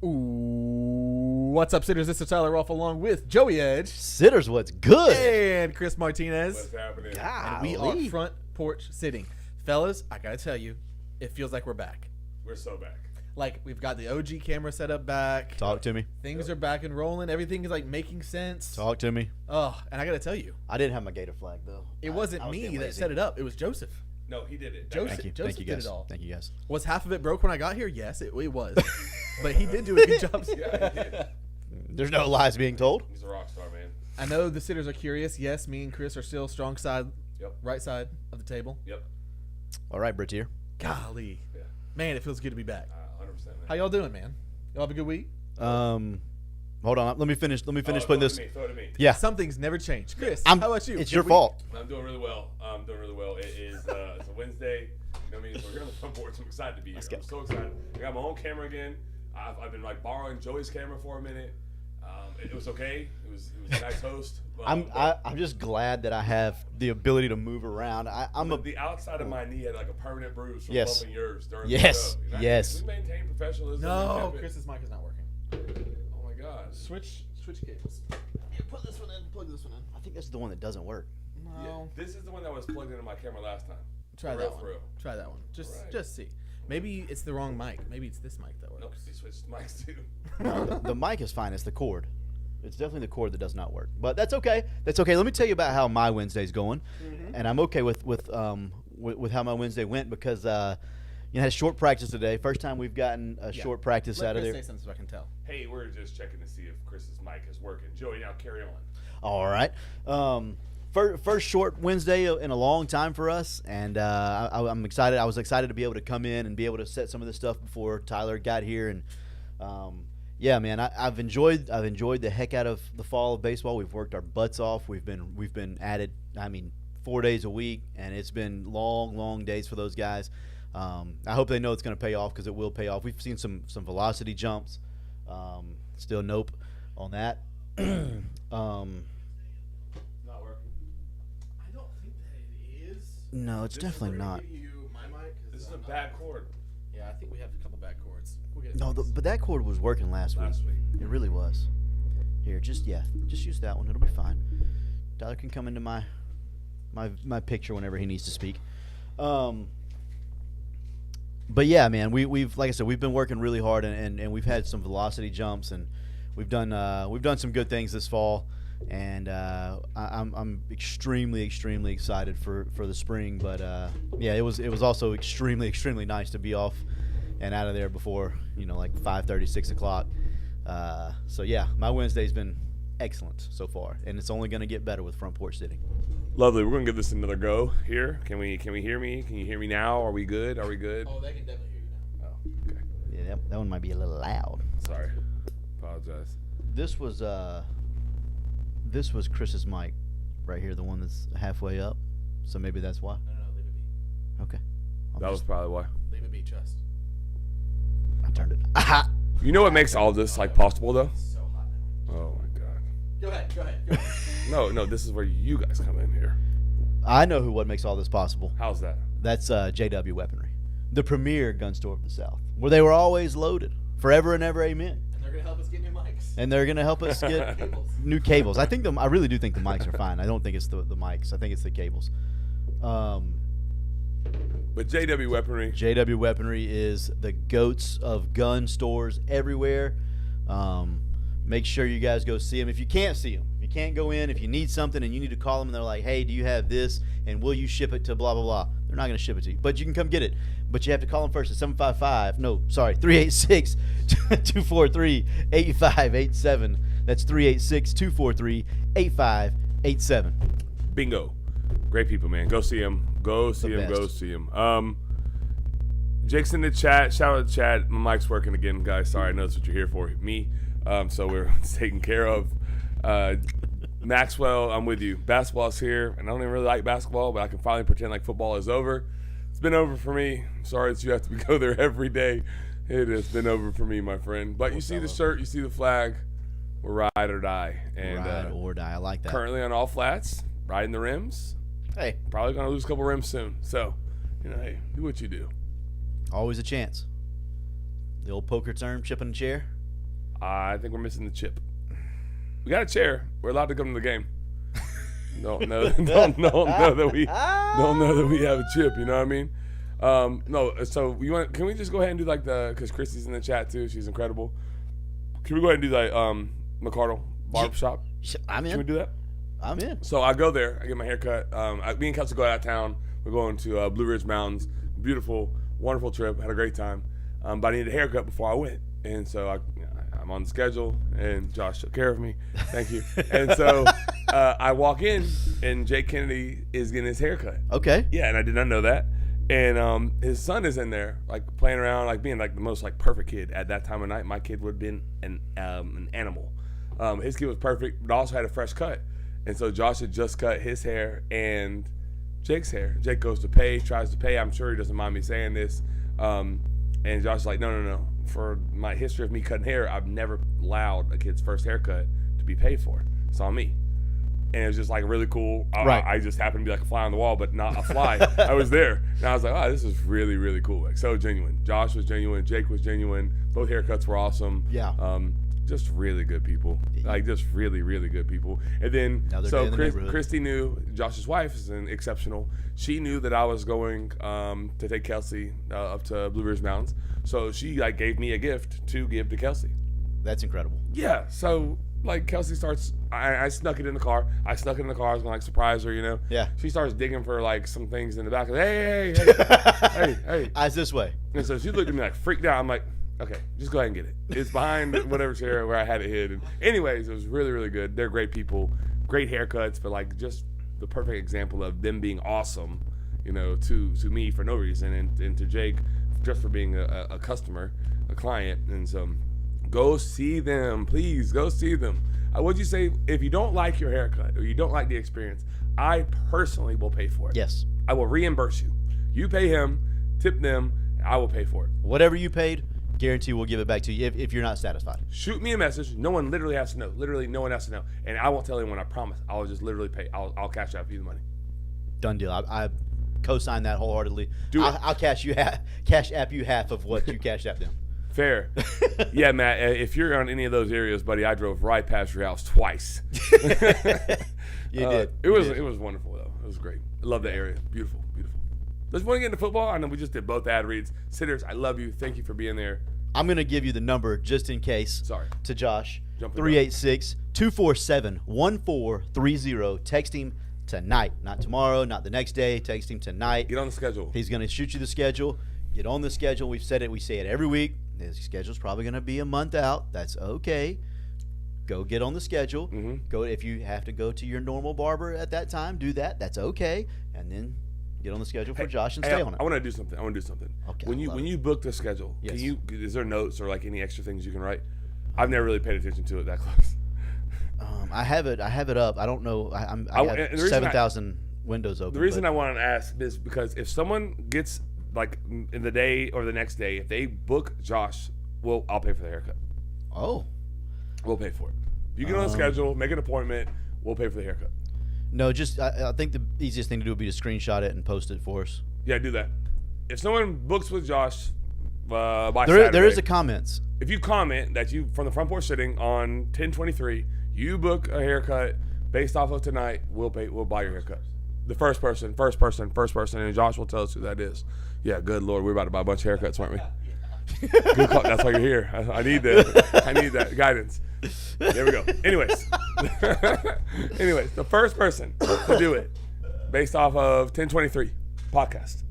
Ooh, what's up, sitters? This is Tyler Ruff along with Joey Edge Sitters, what's good? and Chris Martinez. What's happening? And we Golly. are front porch sitting. Fellas, I gotta tell you, it feels like we're back. We're so back. Like, we've got the OG camera set up back. Talk to me. Things are back and rolling. Everything is like making sense. Talk to me. Oh, and I gotta tell you, I didn't have my gator flag though. it wasn't I was me getting that lazy. set it up. It was Joseph. No, he did it. Joseph. Thank you. Joseph Thank you did guys. it all. Thank you guys. Was half of it broke when I got here? Yes, it was. But he did do a good job. Yeah, he did. There's no lies being told. He's a rock star, man. I know the sitters are curious. Yes, me and Chris are still strong side, Yep. right side of the table. Yep. All right, Britier. Golly. Yeah. Man, it feels good to be back. 100%. Man. How y'all doing, man? Y'all have a good week? Hold on. Let me finish. Let me finish putting this. Throw it to me. Yeah. Some things never change. Chris, I'm, how about you? It's Good your week? fault. I'm doing really well. It is it's a Wednesday. You know what I mean? So we're here on the front porch. I'm excited to be here. go. I'm so excited. I got my own camera again. I've been like borrowing Joey's camera for a minute. It was okay. It was a nice host. I'm just glad that I have the ability to move around. The outside of my knee had like a permanent bruise from Yes. bumping yours during Yes. the show. Yes. We maintain professionalism. No, We kept it- Chris's mic is not working. Oh my God. Switch cables. put this one in. Plug this one in. I think this is the one that doesn't work. Yeah, No. this is the one that was plugged into my camera last time. Try For that real, one. for real. Try that one. Alright. Just see. Maybe it's the wrong mic. Maybe it's this mic that Nope, works. they switched mics too. No, the mic is fine. It's the cord. It's definitely the cord that does not work. But that's okay. That's okay. Let me tell you about how my Wednesday's going, and I'm okay with how my Wednesday went because I had a short practice today. First time we've gotten a Yeah. short practice Let out of Chris there. say something so I can tell. Hey, we're just checking to see if Chris's mic is working. Joey, now carry on. All right. First short Wednesday in a long time for us, and I'm excited. I was excited to be able to come in and be able to set some of this stuff before Tyler got here, and yeah, man, I've enjoyed the heck out of the fall of baseball. We've worked our butts off. We've been at it. 4 days a week, and it's been long days for those guys. I hope they know it's going to pay off because it will pay off. We've seen some velocity jumps. Still nope on that. Not working. I don't think that it is. No, it's definitely not. This is a bad cord. Yeah, I think we have a couple bad chords. We'll get it No, fixed. but that cord was working last week. It really was. Here, just use that one. It'll be fine. Tyler can come into my picture whenever he needs to speak. But yeah, man, we've like I said, we've been working really hard and we've had some velocity jumps and we've done some good things this fall. And I'm extremely excited for the spring. But yeah, it was also extremely nice to be off and out of there before like 5:30, 6 o'clock. So yeah, my Wednesday's been excellent so far, and it's only going to get better with front porch sitting. Lovely. We're gonna give this another go here. Can we hear me? Can you hear me now? Are we good? Oh, they can definitely hear you now. Oh, okay. Yeah, that one might be a little loud. Sorry. Apologize. This was Chris's mic right here, the one that's halfway up. So maybe that's why. No, leave it be. Okay. That was probably why. Leave it be, trust. I turned it. Aha! You know what makes all this like possible though? It's so hot now. Oh my God. Go ahead. No. This is where you guys come in here. I know what makes all this possible. How's that? That's JW Weaponry, the premier gun store of the South, where they were always loaded, forever and ever, amen. And they're going to help us get new mics. And they're gonna help us get Cables. new cables. I really do think the mics are fine. I don't think it's the mics. I think it's the cables. But JW Weaponry. JW Weaponry is the goats of gun stores everywhere. Make sure you guys go see them. If you can't see them, if you can't go in, if you need something and you need to call them and they're like, hey, do you have this? And will you ship it to blah, blah, blah? They're not going to ship it to you. But you can come get it. But you have to call them first at 386-243-8587. That's 386-243-8587. Bingo. Great people, man. Go see them. Go see them. Go best. see them. Jake's in the chat. Shout out to chat. My mic's working again, guys. Sorry, I know that's what you're here for. Me. So we're taken care of. Maxwell, I'm with you. Basketball's here, and I don't even really like basketball, but I can finally pretend like football is over. It's been over for me. I'm sorry that you have to go there every day. It has been over for me, my friend. But you see the shirt, you see the flag. We're ride or die. And Ride or die. I like that. currently on all flats, riding the rims. Hey, Probably going to lose a couple rims soon. So, hey, do what you do. always a chance. The old poker term, chipping a chair. I think we're missing the chip. We got a chair. We're allowed to come to the game. Don't know that we have a chip. You know what I mean? No. So can we just go ahead and do like because Christy's in the chat too. She's incredible. Can we go ahead and do like McCardle Barbershop? I'm in. Can we do that? I'm in. So I go there. I get my hair cut. Me and Kelsey go out of town. We're going to Blue Ridge Mountains. Beautiful, wonderful trip. Had a great time. But I needed a haircut before I went. And so I'm on the schedule, and Josh took care of me. Thank you. And so I walk in, and Jake Kennedy is getting his haircut. Okay. Yeah, and I did not know that. And his son is in there, like playing around, like being like the most like perfect kid at that time of night. My kid would have been an animal. His kid was perfect, but also had a fresh cut. And so Josh had just cut his hair and Jake's hair. Jake goes to pay, tries to pay. I'm sure he doesn't mind me saying this. And Josh's like, no. For my history of me cutting hair, I've never allowed a kid's first haircut to be paid for. It's on me. And it was just like really cool. Right. I just happened to be like a fly on the wall, but not a fly. I was there. And I was like, oh, this is really, really cool. Like, so genuine. Josh was genuine. Jake was genuine. Both haircuts were awesome. Yeah. Just really good people. Like, just really, really good people. And then, so Christy knew, Josh's wife is exceptional. She knew that I was going to take Kelsey up to Blue Ridge Mountains. So she, like, gave me a gift to give to Kelsey. That's incredible. Yeah. So, like, Kelsey starts, I snuck it in the car. I was going to, like, surprise her, you know? Yeah. She starts digging for, like, some things in the back. Like, hey. Eyes this way. And so she looked at me, like, freaked out. I'm like, okay, just go ahead and get it. It's behind whatever chair where I had it hid. And anyways, it was really, really good. They're great people, great haircuts, but like just the perfect example of them being awesome, you know, to me for no reason, and to Jake just for being a customer, a client. And so go see them, please go see them. What'd you say? If you don't like your haircut or you don't like the experience, I personally will pay for it. Yes. I will reimburse you. You pay him, tip them, I will pay for it. Whatever you paid, guarantee we'll give it back to you if you're not satisfied. Shoot me a message. No one literally has to know. Literally, no one has to know. And I won't tell anyone, I promise. I'll just literally pay. I'll cash out you the money. Done deal. I co-sign that wholeheartedly. I'll cash app you half of what you cashed out them. Fair. Yeah, Matt, if you're on any of those areas, buddy, I drove right past your house twice. You did. It was wonderful, though. It was great. I love the area. Beautiful, beautiful. Let's want to get into football. I know we just did both ad reads. Sitters, I love you. Thank you for being there. I'm going to give you the number just in case. Sorry. To Josh. Jump in. 386-247-1430. Text him tonight. Not tomorrow, not the next day. Text him tonight. Get on the schedule. He's going to shoot you the schedule. Get on the schedule. We've said it. We say it every week. The schedule's probably going to be a month out. That's okay. Go get on the schedule. Mm-hmm. Go if you have to go to your normal barber at that time, do that. That's okay. And then get on the schedule for Josh and stay on it. I want to do something. Okay. When you book the schedule, Yes. is there notes or like any extra things you can write? I've never really paid attention to it that close. I have it up. I don't know. I have 7,000 windows open. The reason I wanted to ask is because if someone gets like in the day or the next day, if they book Josh, I'll pay for the haircut. Oh. We'll pay for it. You get on the schedule, make an appointment. We'll pay for the haircut. No, just I think the easiest thing to do would be to screenshot it and post it for us. Yeah, do that. If someone books with Josh by Saturday, there is a comments. If you comment that you from the front porch sitting on 10/23, you book a haircut based off of tonight, we'll buy your haircut. The first person, and Josh will tell us who that is. Yeah, good Lord, we're about to buy a bunch of haircuts, aren't we? Good call. That's why you're here. I need that. I need that guidance. There we go. Anyways, the first person to do it based off of 1023 podcast,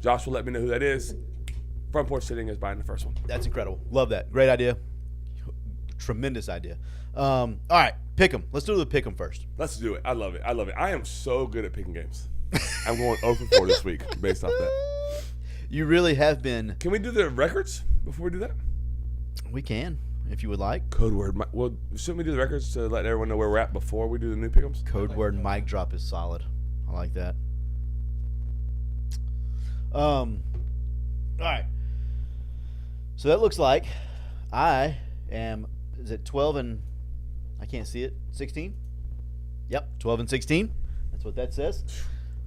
Josh will let me know who that is. Front porch sitting is buying the first one. That's incredible. Love that. Great idea. Tremendous idea. All right, pick them. Let's do the pick them first. Let's do it. I love it. I am so good at picking games. I'm going 0 for 4 this week based off that. You really have been. Can we do the records before we do that? We can, if you would like. Code word. Well, shouldn't we do the records to let everyone know where we're at before we do the new pick'ems? Code word mic drop is solid. I like that. All right. So that looks like I am. Is it 12 and? I can't see it. 16. Yep, 12 and 16. That's what that says.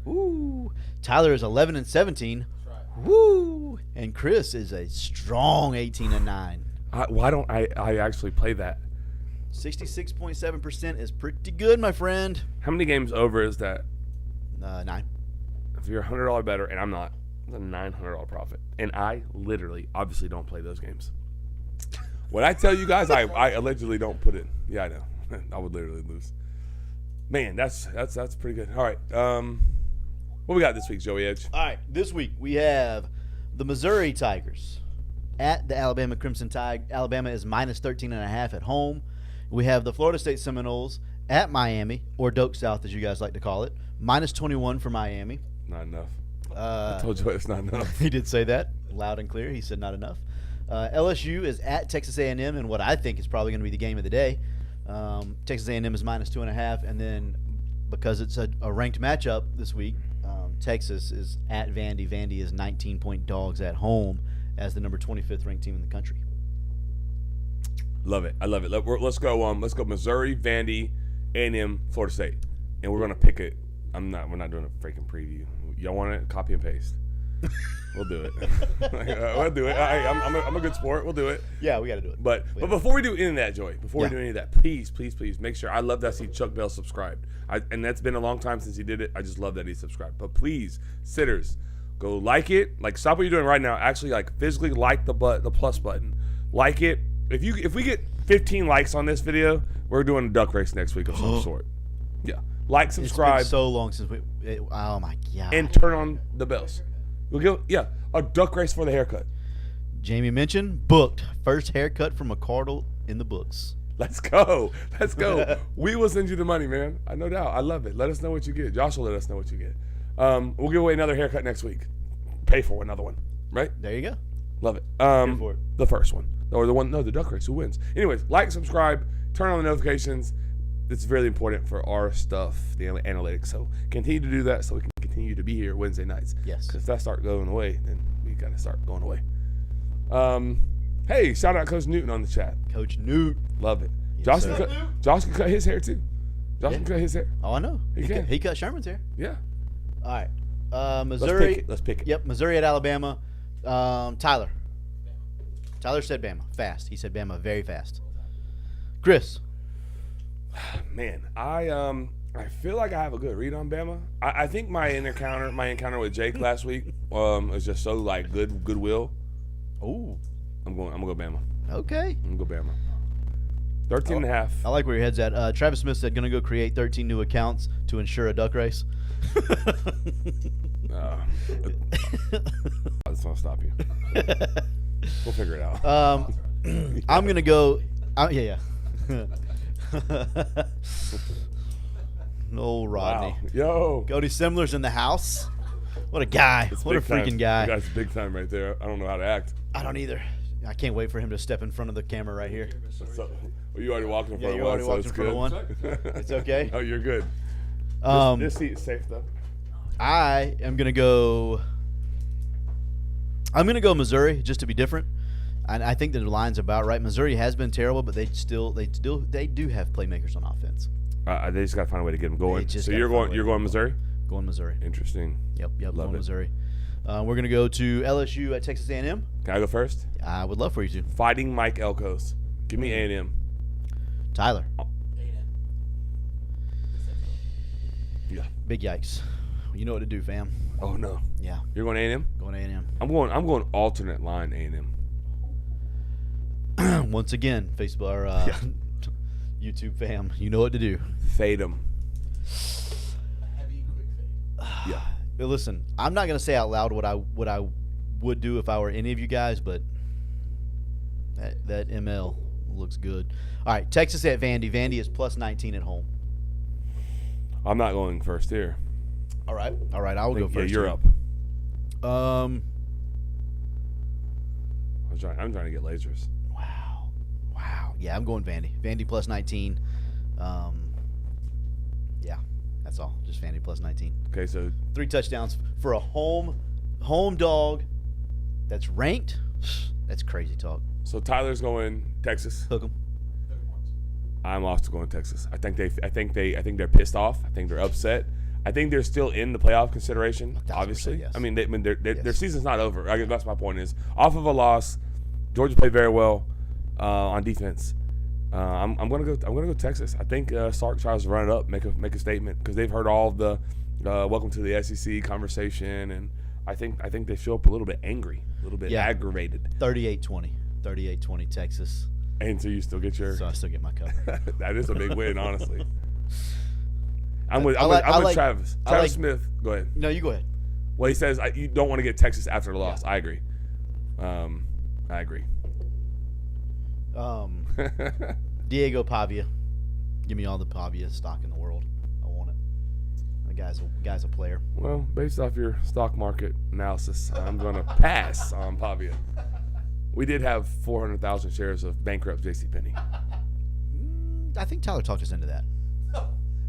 Ooh. Tyler is 11 and 17. That's right. Woo! And Chris is a strong 18 and 9. Why don't I actually play that? 66.7% is pretty good, my friend. How many games over is that? 9. If you're $100 better, and I'm not, it's a $900 profit. And I literally, obviously, don't play those games. When I tell you guys, I allegedly don't put it. Yeah, I know. I would literally lose. Man, that's pretty good. All right, what we got this week, Joey Edge? All right, this week we have the Missouri Tigers at the Alabama Crimson Tide. Alabama is minus 13.5 at home. We have the Florida State Seminoles at Miami, or Doak South as you guys like to call it, minus 21 for Miami. Not enough. I told you it's not enough. He did say that loud and clear. He said not enough. LSU is at Texas A&M in what I think is probably going to be the game of the day. Texas A&M is minus 2.5, and then because it's a ranked matchup this week, Texas is at Vandy. Vandy is 19-point dogs at home as the number 25th ranked team in the country. Love it. I love it. Let's go. Let's go. Missouri, Vandy, A&M, Florida State, and we're gonna pick it. We're not doing a freaking preview. Y'all want it? Copy and paste. We'll do it. We'll do it. I'm a good sport. We'll do it. Yeah, we got to do it. But before we do any of that, Joey, we do any of that, please make sure. I love that I see Chuck Bell subscribed. And that's been a long time since he did it. I just love that he subscribed. But please, sitters, go like it. Like, stop what you're doing right now. Actually, like, physically like the plus button. Like it. If we get 15 likes on this video, we're doing a duck race next week of some sort. Yeah. Like, subscribe. It's been so long since oh my God. And turn on the bells. We'll give a duck race for the haircut. Jamie mentioned booked first haircut from McCardle in the books. Let's go. We will send you the money, man. No doubt. I love it. Let us know what you get. Josh will let us know what you get. We'll give away another haircut next week. Pay for another one, right? There you go. Love it. Good for it. The first one. Or the duck race. Who wins? Anyways, like, subscribe, turn on the notifications. It's really important for our stuff, the analytics. So continue to do that so we can continue to be here Wednesday nights. Yes. Because if that start going away, then we got to start going away. Hey, shout out Coach Newton on the chat. Coach Newt. Love it. Yes, Josh can cut his hair too. Josh can cut his hair. Oh, I know. He cut Sherman's hair. Yeah. All right. Missouri. Let's pick it. Yep, Missouri at Alabama. Tyler. Tyler said Bama. Fast. He said Bama very fast. Chris. Man, I feel like I have a good read on Bama. I think my encounter with Jake last week was just so like goodwill. Oh. I'm gonna go Bama. Okay. I'm gonna go Bama. 13.5. I like where your head's at. Travis Smith said gonna go create 13 new accounts to ensure a duck race. That's not stop you. We'll figure it out. I'm gonna go. Yeah. No, Rodney. Wow. Yo. Cody Simler's in the house. What a guy. What a freaking guy. That's big time right there. I don't know how to act. I don't either. I can't wait for him to step in front of the camera right here. So, well, you already walked in front Yeah, of you one, already so walked it's in front good. of one. It's okay. Oh, you're good. This seat is safe though. I am gonna go. I'm gonna go Missouri just to be different. And I think the line's about right. Missouri has been terrible, but they do have playmakers on offense. They just gotta find a way to get them going. So you're going Missouri? Going Missouri. Interesting. Yep. Love Going it. Missouri. We're gonna go to LSU at Texas A&M. Can I go first? I would love for you to. Fighting Mike Elkos. Give me A&M. Tyler. Yeah. Big yikes. You know what to do, fam. Oh no. Yeah. You're going A&M? Going A&M. I'm going alternate line A&M. Once again, Facebook or YouTube fam, you know what to do. Fade them. Yeah. But listen, I'm not gonna say out loud what I would do if I were any of you guys, but that ML looks good. All right, Texas at Vandy. Vandy is plus 19 at home. I'm not going first here. All right, I will go first. Yeah, you're here. up. I'm trying to get lasers. Wow. Yeah, I'm going Vandy. Vandy plus 19. Yeah, that's all. Just Vandy plus 19. Okay, so 3 touchdowns for a home dog that's ranked. That's crazy talk. So Tyler's going Texas. Hook 'em. I'm also going Texas. I think they're pissed off. I think they're upset. I think they're still in the playoff consideration. 1,000%, Obviously, yes. I mean, their Yes. season's not over. I guess that's my point. Is off of a loss, Georgia played very well. on defense. I'm gonna go Texas. I think Sark tries to run it up, make a statement because they've heard all of the welcome to the SEC conversation, and I think they show up a little bit angry, a little bit aggravated. 38-20 Texas. And so you still get your. So I still get my cover. That is a big win, honestly. I'm with Travis. Travis Smith. Go ahead. No, you go ahead. Well, he says you don't want to get Texas after the loss. I agree. I agree. Diego Pavia. Give me all the Pavia stock in the world. I want it. The guy's a player. Well, based off your stock market analysis, I'm going to pass on Pavia. We did have 400,000 shares of bankrupt JCPenney. I think Tyler talked us into that.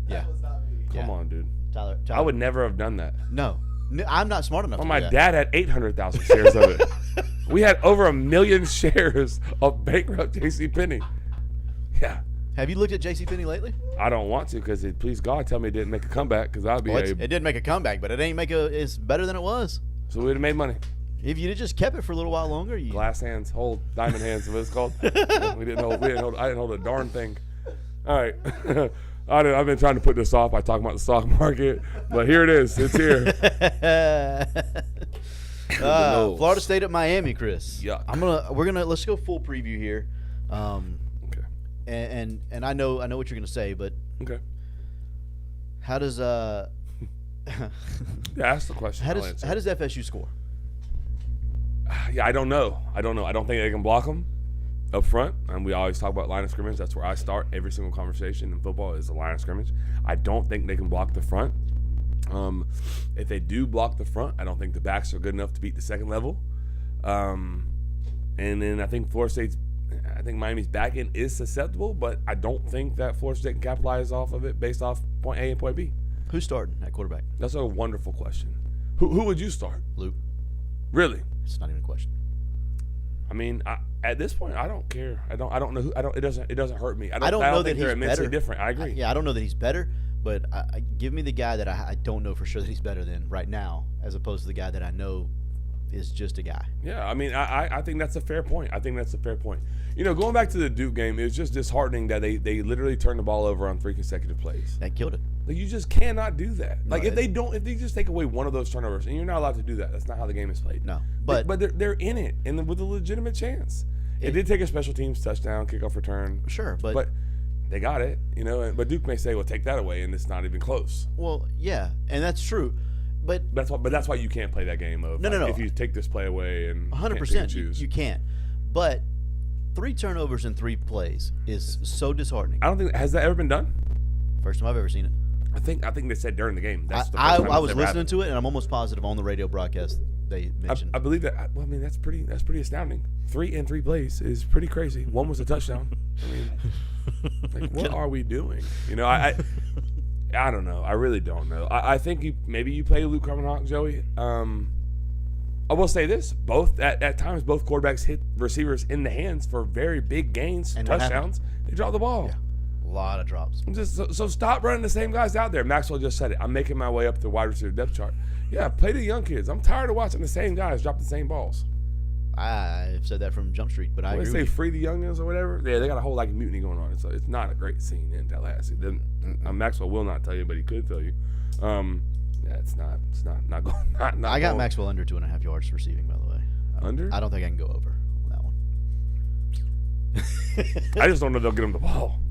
That was not me. Come on, dude. Tyler, I would never have done that. No, I'm not smart enough. Well, to my do that. dad had 800,000 shares of it. We had over 1 million shares of bankrupt JCPenney. Yeah. Have you looked at JCPenney lately? I don't want to because, please God, tell me it didn't make a comeback because I'd be It did make a comeback, but it's better than it was. So we'd have made money. If you'd have just kept it for a little while longer, Glass hands, diamond hands, what it's called. I didn't hold a darn thing. All right. I've been trying to put this off by talking about the stock market, but here it is. It's here. Florida State at Miami, Chris. Yuck. Let's go full preview here. Okay. And I know what you're gonna say, but Okay. how does Yeah, ask the question. how I'll does answer. how does FSU score? Yeah, I don't know. I don't think they can block them up front. And we always talk about line of scrimmage. That's where I start every single conversation in football is the line of scrimmage. I don't think they can block the front. If they do block the front, I don't think the backs are good enough to beat the second level. And then I think Miami's back end is susceptible, but I don't think that Florida State can capitalize off of it based off point A and point B. Who's starting at quarterback? That's a wonderful question. Who would you start? Luke. Really? It's not even a question. I mean, at this point, I don't care. I don't know who. It doesn't hurt me. I don't know that think he's they're immensely better. different. I agree. I don't know that he's better, but give me the guy that I don't know for sure that he's better than right now, as opposed to the guy that I know is just a guy. Yeah, I mean, I think that's a fair point. Going back to the Duke game, it was just disheartening that they literally turned the ball over on 3 consecutive plays. That killed it. Like, you just cannot do that. No, If they just take away one of those turnovers, and you're not allowed to do that. That's not how the game is played. No, but they're in it, and with a legitimate chance. It did take a special teams touchdown, kickoff return. Sure, but they got it, But Duke may say, "Well, take that away," and it's not even close. Well, yeah, and that's true. But that's why you can't play that game of no. If you take this play away and 100%, choose. you can't. But 3 turnovers in 3 plays is so disheartening. I don't think has that ever been done. First time I've ever seen it. I think they said during the game. That's the first I time was it's ever listening happened. to it, and I'm almost positive on the radio broadcast they mentioned. I believe that. Well, I mean, that's pretty astounding. 3 in 3 plays is pretty crazy. One was a touchdown. I mean, what are we doing? I don't know. I really don't know. I think maybe you play Luke Carmenhawk, Joey. I will say this: at times, both quarterbacks hit receivers in the hands for very big gains, And touchdowns. They drop the ball. Yeah. A lot of drops. So stop running the same guys out there. Maxwell just said it. I'm making my way up the wide receiver depth chart. Yeah, play the young kids. I'm tired of watching the same guys drop the same balls. I've said that from Jump Street, but I agree They with say you. free the youngins or whatever. Yeah, they got a whole mutiny going on. So it's not a great scene in Tallahassee. Maxwell will not tell you, but he could tell you. It's not going. I got Maxwell under 2.5 yards receiving, by the way. Under? I don't think I can go over on that one. I just don't know if they'll get him the ball.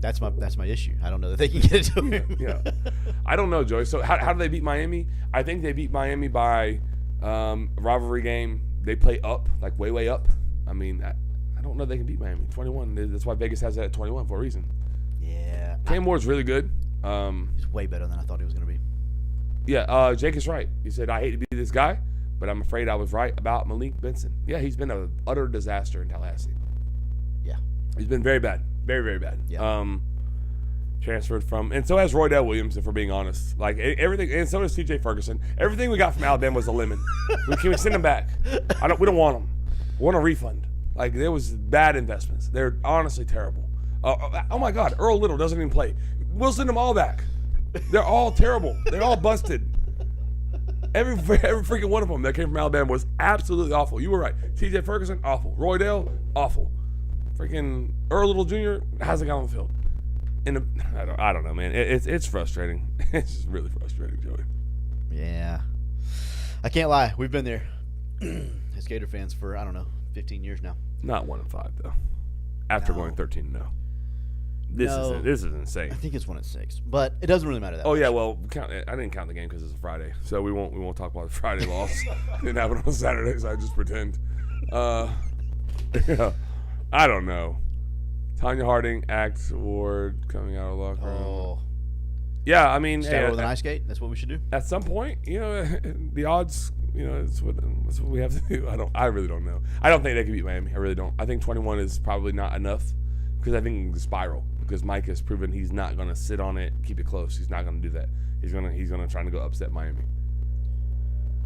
That's my issue. I don't know that they can get it to him. Yeah. I don't know, Joey. So how do they beat Miami? I think they beat Miami by rivalry game. They play up, like way up. I mean, I don't know if they can beat Miami. 21. That's why Vegas has that at 21 for a reason. Yeah. Cam Ward's really good. He's way better than I thought he was going to be. Yeah, Jake is right. He said, I hate to be this guy, but I'm afraid I was right about Malik Benson. Yeah, he's been an utter disaster in Tallahassee. Yeah. He's been very bad. Very, very bad. Yeah. Transferred from, and so has Roydell Williams, if we're being honest. Like, everything, and so does TJ Ferguson. Everything we got from Alabama was a lemon. Can we send them back? We don't want them. We want a refund. Like, there was bad investments. They're honestly terrible. Oh my God, Earl Little doesn't even play. We'll send them all back. They're all terrible. They're all busted. Every freaking one of them that came from Alabama was absolutely awful. You were right. TJ Ferguson, awful. Roydell, awful. Freaking Earl Little Jr. hasn't got on the field. I don't know, man. It's frustrating. It's just really frustrating, Joey. Yeah. I can't lie. We've been there as Gator fans for, 15 years now. Not 1-5 though. After No. going 13-0. No. This is insane. I think it's 1-6, but it doesn't really matter that Oh much. yeah, well, I didn't count the game because it's a Friday, so we won't talk about the Friday loss. Didn't happen on Saturday, so I just pretend. Yeah, I don't know. Tanya Harding, Axe Award coming out of the locker room. Oh. Yeah, I mean, Stab hey, with an ice skate? That's what we should do? at some point, the odds, it's what we have to do. I really don't know. I don't think they can beat Miami. I really don't. I think 21 is probably not enough because I think it can spiral because Mike has proven he's not going to sit on it, keep it close. He's not going to do that. He's gonna try to go upset Miami,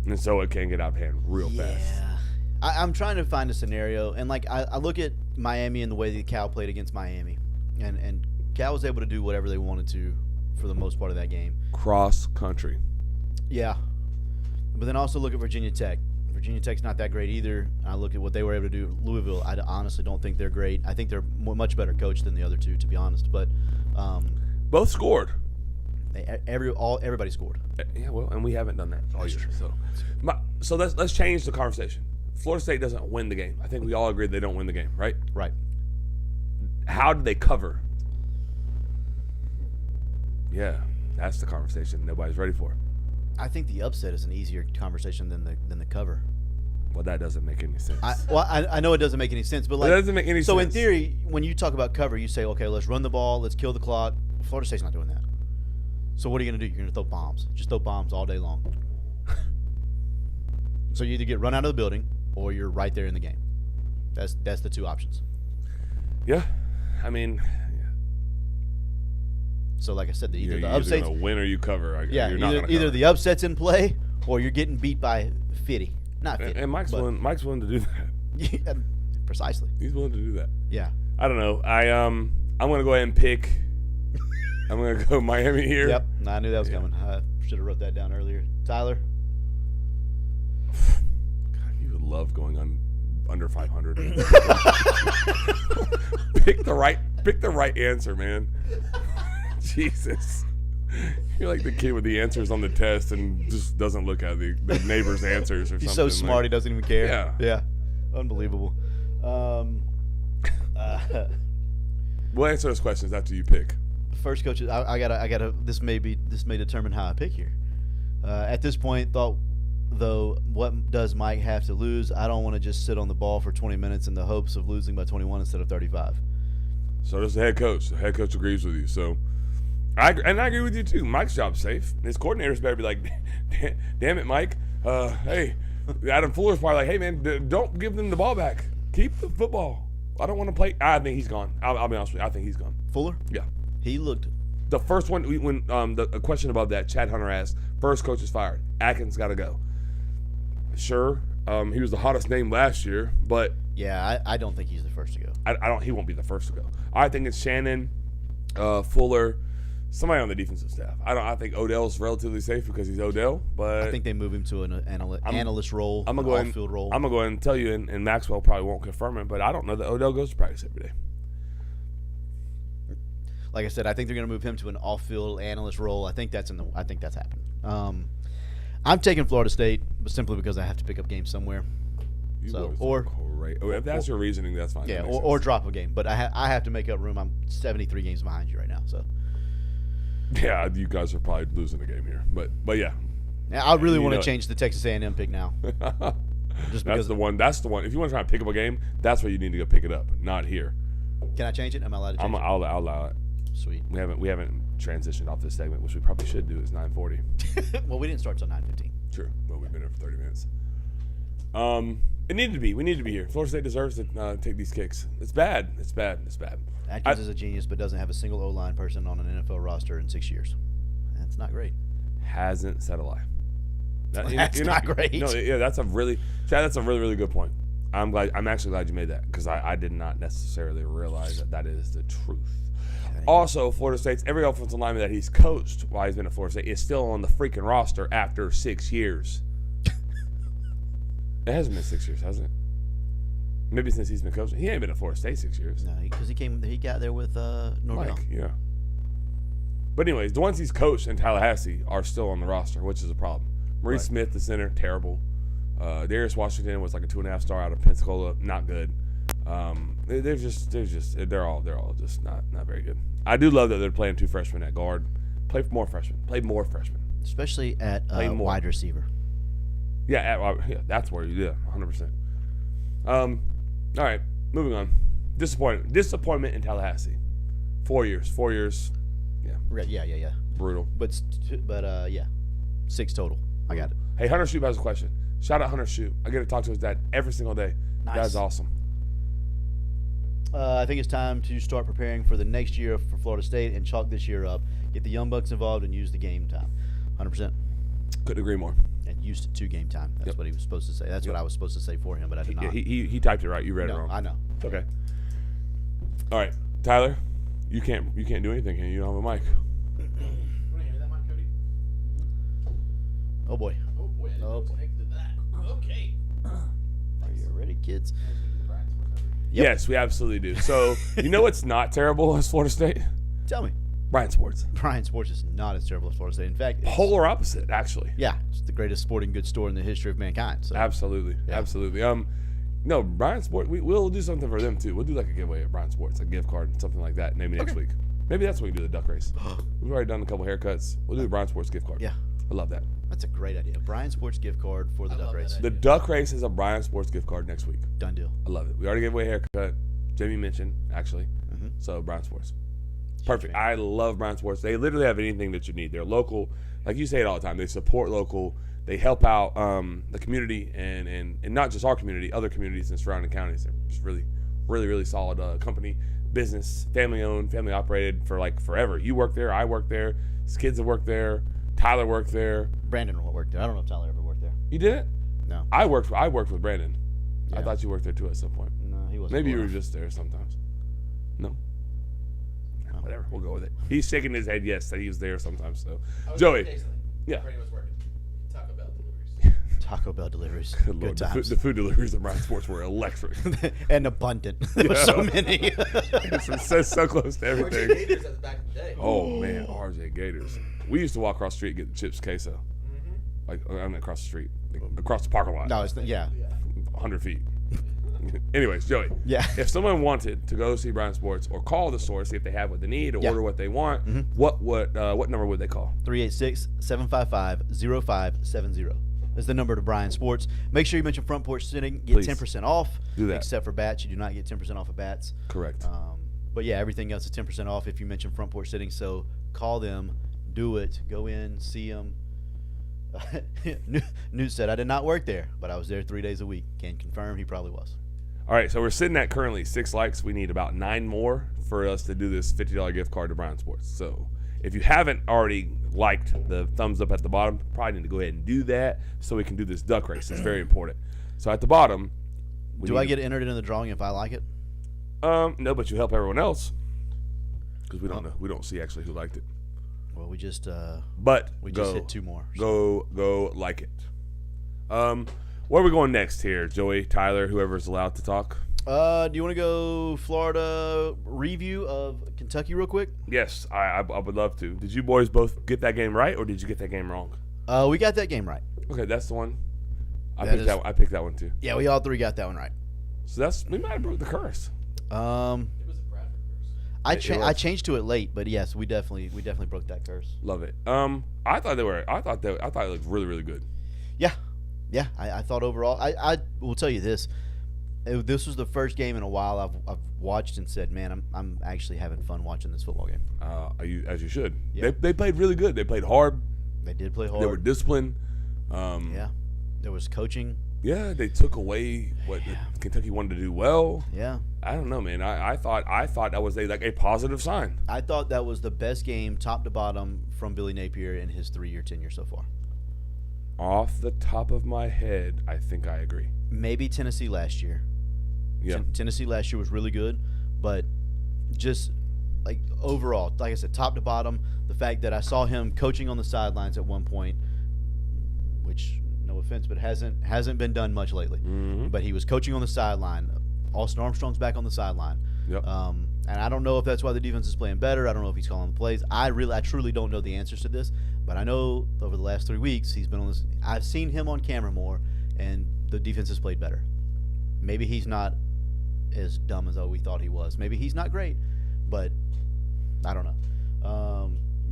and so it can get out of hand real fast. Yeah. I'm trying to find a scenario, and I look at Miami and the way that Cal played against Miami, and Cal was able to do whatever they wanted to for the most part of that game. Cross country. Yeah. But then also look at Virginia Tech. Virginia Tech's not that great either. I look at what they were able to do. Louisville, I honestly don't think they're great. I think they're much better coached than the other two, to be honest. But Both scored. everybody scored. Yeah, well, and we haven't done that all year. So let's change the conversation. Florida State doesn't win the game. I think we all agree they don't win the game, right? Right. How did they cover? Yeah, that's the conversation nobody's ready for. I think the upset is an easier conversation than the cover. Well, that doesn't make any sense. I know it doesn't make any sense, but It doesn't make any so sense. in theory, when you talk about cover, you say, okay, let's run the ball, let's kill the clock. Florida State's not doing that. So what are you going to do? You're going to throw bombs. Just throw bombs all day long. So you either get run out of the building or you're right there in the game. That's the two options. Yeah, I mean, So like I said, you're the either upsets, gonna win or you cover. yeah, you're not gonna either cover. the upsets in play or you're getting beat by 50. Not 50. And Mike's but- willing to do that. Yeah, precisely. He's willing to do that. Yeah. I don't know. I'm gonna go ahead and pick. I'm gonna go Miami here. Yep. No, I knew that was coming. I should have wrote that down earlier. Tyler. God, you would love going on under 500. Pick the right answer, man. Jesus. You're like the kid with the answers on the test and just doesn't look at the neighbor's answers or something. He's so smart, he doesn't even care. Yeah. Yeah. Unbelievable. We'll answer those questions after you pick. First coaches, I gotta. This may determine how I pick here. At this point, what does Mike have to lose? I don't want to just sit on the ball for 20 minutes in the hopes of losing by 21 instead of 35. So does the head coach. The head coach agrees with you. So I agree with you too. Mike's job's safe. His coordinators better be like, damn it, Mike. Hey, Adam Fuller's probably like, hey man, don't give them the ball back. Keep the football. I don't want to play. I think he's gone. I'll be honest with you. I think he's gone. Fuller? Yeah. He looked. The first one, when the question above that, Chad Hunter asked, first coach is fired. Atkins got to go. Sure, he was the hottest name last year, but Yeah, I don't think he's the first to go. I don't. He won't be the first to go. I think it's Shannon, Fuller, somebody on the defensive staff. I think Odell's relatively safe because he's Odell, but I think they move him to an analyst role, I'm gonna an go ahead. off-field role. I'm gonna go ahead and tell you, and Maxwell probably won't confirm it, but I don't know that Odell goes to practice every day. Like I said, I think they're going to move him to an off-field analyst role. I think that's happened. I'm taking Florida State, but simply because I have to pick up games somewhere. You So, boys or- are great. If that's your reasoning, that's fine. Yeah, That makes or sense. drop a game. But I have to make up room. I'm 73 games behind you right now. So Yeah, you guys are probably losing the game here, but yeah. I really You want know to it. change the Texas A&M pick now. Just That's because. the one. That's the one. If you want to try to pick up a game, that's where you need to go pick it up, not here. Can I change it? Am I allowed to change I'll allow it. it? Sweet. We haven't transitioned off this segment, which we probably should do. It's 9:40. Well, we didn't start till 9:15. True. Well, we've been here for 30 minutes. It needed to be. We need to be here. Florida State deserves to take these kicks. It's bad. It's bad. It's bad. Atkins is a genius, but doesn't have a single O-line person on an NFL roster in 6 years. That's not great. Hasn't said a lie. That's not great. No, yeah, that's a really really good point. I'm actually glad you made that because I did not necessarily realize that is the truth. Also, Florida State's every offensive lineman that he's coached while he's been at Florida State is still on the freaking roster after 6 years. It hasn't been 6 years, has it? Maybe since he's been coaching. He ain't been at Florida State 6 years. No, because he got there with Norvell. Mike, yeah. But anyways, the ones he's coached in Tallahassee are still on the roster, which is a problem. Maurice Right. Smith, the center, terrible. Darius Washington was like a 2.5 star out of Pensacola, not good. They're all just not very good. I do love that they're playing 2 freshmen at guard. Play more freshmen. Especially at Play more. wide receiver. Yeah, that's where you 100%. All right, moving on. Disappointment in Tallahassee. 4 years. Right, yeah. Brutal. But yeah, 6 total. I got it. Hey, Hunter Shoop has a question. Shout out Hunter Shoop. I get to talk to his dad every single day. Nice. That's awesome. I think it's time to start preparing for the next year for Florida State and chalk this year up. Get the young bucks involved and use the game time. 100%. Couldn't agree more. And used it to game time. That's Yep. what he was supposed to say. That's what I was supposed to say for him, but I did not. He typed it right. You read it No, wrong. I know. It's okay. All right, Tyler, you can't do anything. Can you? You don't have a mic. Want to hear that, Mike Cody? Oh boy. Oh boy, I didn't know connected to that. Okay. Are you ready, kids? Yep. Yes, we absolutely do. So you know what's not terrible as Florida State? Tell me. Bryant Sports. Bryant Sports is not as terrible as Florida State. In fact, it's, Polar opposite, actually. yeah, it's the greatest sporting goods store in the history of mankind. So Absolutely. No, Bryant Sports. We'll do something for them too. We'll do like a giveaway at Bryant Sports, a gift card, something like that. Maybe next week. Maybe that's when we do the duck race. We've already done a couple haircuts. We'll do the Bryant Sports gift card. yeah, I love that. that's a great idea. Bryant Sports gift card for the duck love that race. idea. The duck race is a Bryant Sports gift card next week. Done deal. I love it. We already gave away a haircut. Jamie mentioned, actually. Mhm. So, Bryant Sports. Perfect. I love Bryant Sports. They literally have anything that you need. They're local. Like you say it all the time. They support local. They help out the community and not just our community, other communities in surrounding counties. They're just really solid company, business, family owned, family operated for like forever. You work there. I work there. His kids have worked there. Tyler worked there. Brandon worked there. I don't know if Tyler ever worked there. You did it? No. I worked with Brandon. I Yeah. thought you worked there too at some point. No, he wasn't. Maybe you cool were enough. just there sometimes. No? Oh. Whatever. We'll go with it. He's shaking his head yes that he was there sometimes. So, I was Joey. occasionally. Yeah. Brandon was working. Taco Bell deliveries. Taco Bell deliveries. Good Good Lord, times. the food deliveries of Bryant Sports were electric. And abundant. There were so many. It's so close to RJ everything. Gators at the back of the day. Oh man, RJ Gators. We used to walk across the street and get the chips queso. Like I mean across the street, like, across the parking lot, No, it's yeah. 100 feet. Anyways, Joey. Yeah. If someone wanted to go see Bryant Sports or call the store, see if they have what they need or Yeah. order what they want, what number would they call? 386-755-0570 is the number to Bryan Sports. Make sure you mention Front Porch Sitting. Get Please. 10% off. Do that. Except for bats. You do not get 10% off of bats. Correct. But yeah, everything else is 10% off if you mention Front Porch Sitting. So call them. Do it. Go in. See them. Newt said, I did not work there, but I was there 3 days a week. Can confirm he probably was. All right, so we're sitting at currently 6 likes. We need about 9 more for us to do this $50 gift card to Bryant Sports. So if you haven't already liked the thumbs up at the bottom, probably need to go ahead and do that so we can do this duck race. It's very important. So at the bottom, Do I get entered in the drawing if I like it? No, but you help everyone else because we don't know. We don't see actually who liked it. Well, we just But just hit 2 more. Go like it. Where are we going next here, Joey, Tyler, whoever's allowed to talk? Do you want to go Florida review of Kentucky real quick? Yes, I would love to. Did you boys both get that game right, or did you get that game wrong? We got that game right. Okay, that's the one. I That picked that one too. Yeah, we all 3 got that one right. So we might have broke the curse. It was a Bradford curse. I It was. I changed to it late, but yes, we definitely broke that curse. Love it. I thought it looked really, really good. Yeah. I thought overall, I will tell you this. This was the first game in a while I've watched and said, man, I'm actually having fun watching this football game. As you should. Yeah. They played really good. They played hard. They did play hard. They were disciplined. Yeah. There was coaching. Yeah, they took away what Kentucky wanted to do well. Yeah. I don't know, man. I thought that was a positive sign. I thought that was the best game, top to bottom, from Billy Napier in his 3-year tenure so far. Off the top of my head, I think I agree. Maybe Tennessee last year. Yeah. Tennessee last year was really good, but just like overall, like I said, top to bottom, the fact that I saw him coaching on the sidelines at one point, which no offense, but hasn't been done much lately. Mhm. But he was coaching on the sideline, Austin Armstrong's back on the sideline. Yep. And I don't know if that's why the defense is playing better. I don't know if he's calling the plays. I truly don't know the answers to this. But I know over the last 3 weeks he's been on this. I've seen him on camera more, and the defense has played better. Maybe he's not as dumb as we thought he was. Maybe he's not great, but I don't know.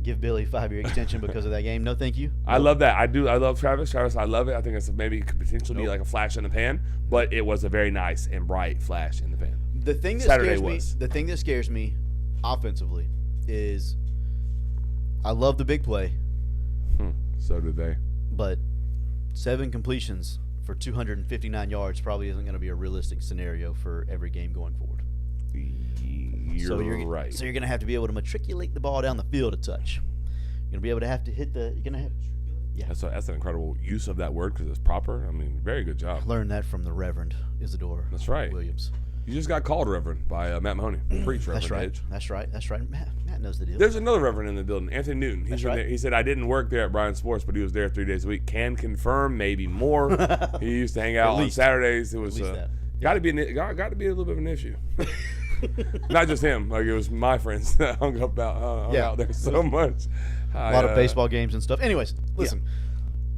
Give Billy a 5-year extension because of that game. No, thank you. I love that. I do. I love Travis. Travis, I love it. I think it's maybe could potentially be like a flash in the pan, but it was a very nice and bright flash in the pan. The thing that scares me offensively is I love the big play, So did they. but 7 completions for 259 yards probably isn't going to be a realistic scenario for every game going forward. You're right. So you're going to have to be able to matriculate the ball down the field a touch. You're going to be able to have to hit the – you're going to have – yeah. That's an incredible use of that word because it's proper. I mean, very good job. Learned that from the Reverend Isidore That's right. Williams. You just got called Reverend by Matt Mahoney. Preach, Reverend That's right. Edge. That's right. Matt knows the deal. There's another Reverend in the building, Anthony Newton. That's right. He said, I didn't work there at Bryan Sports, but he was there 3 days a week. Can confirm, maybe more. He used to hang out on Saturdays. It was got to be a little bit of an issue. Not just him. Like, it was my friends that hung out there so much. A lot of baseball games and stuff. Anyways, listen.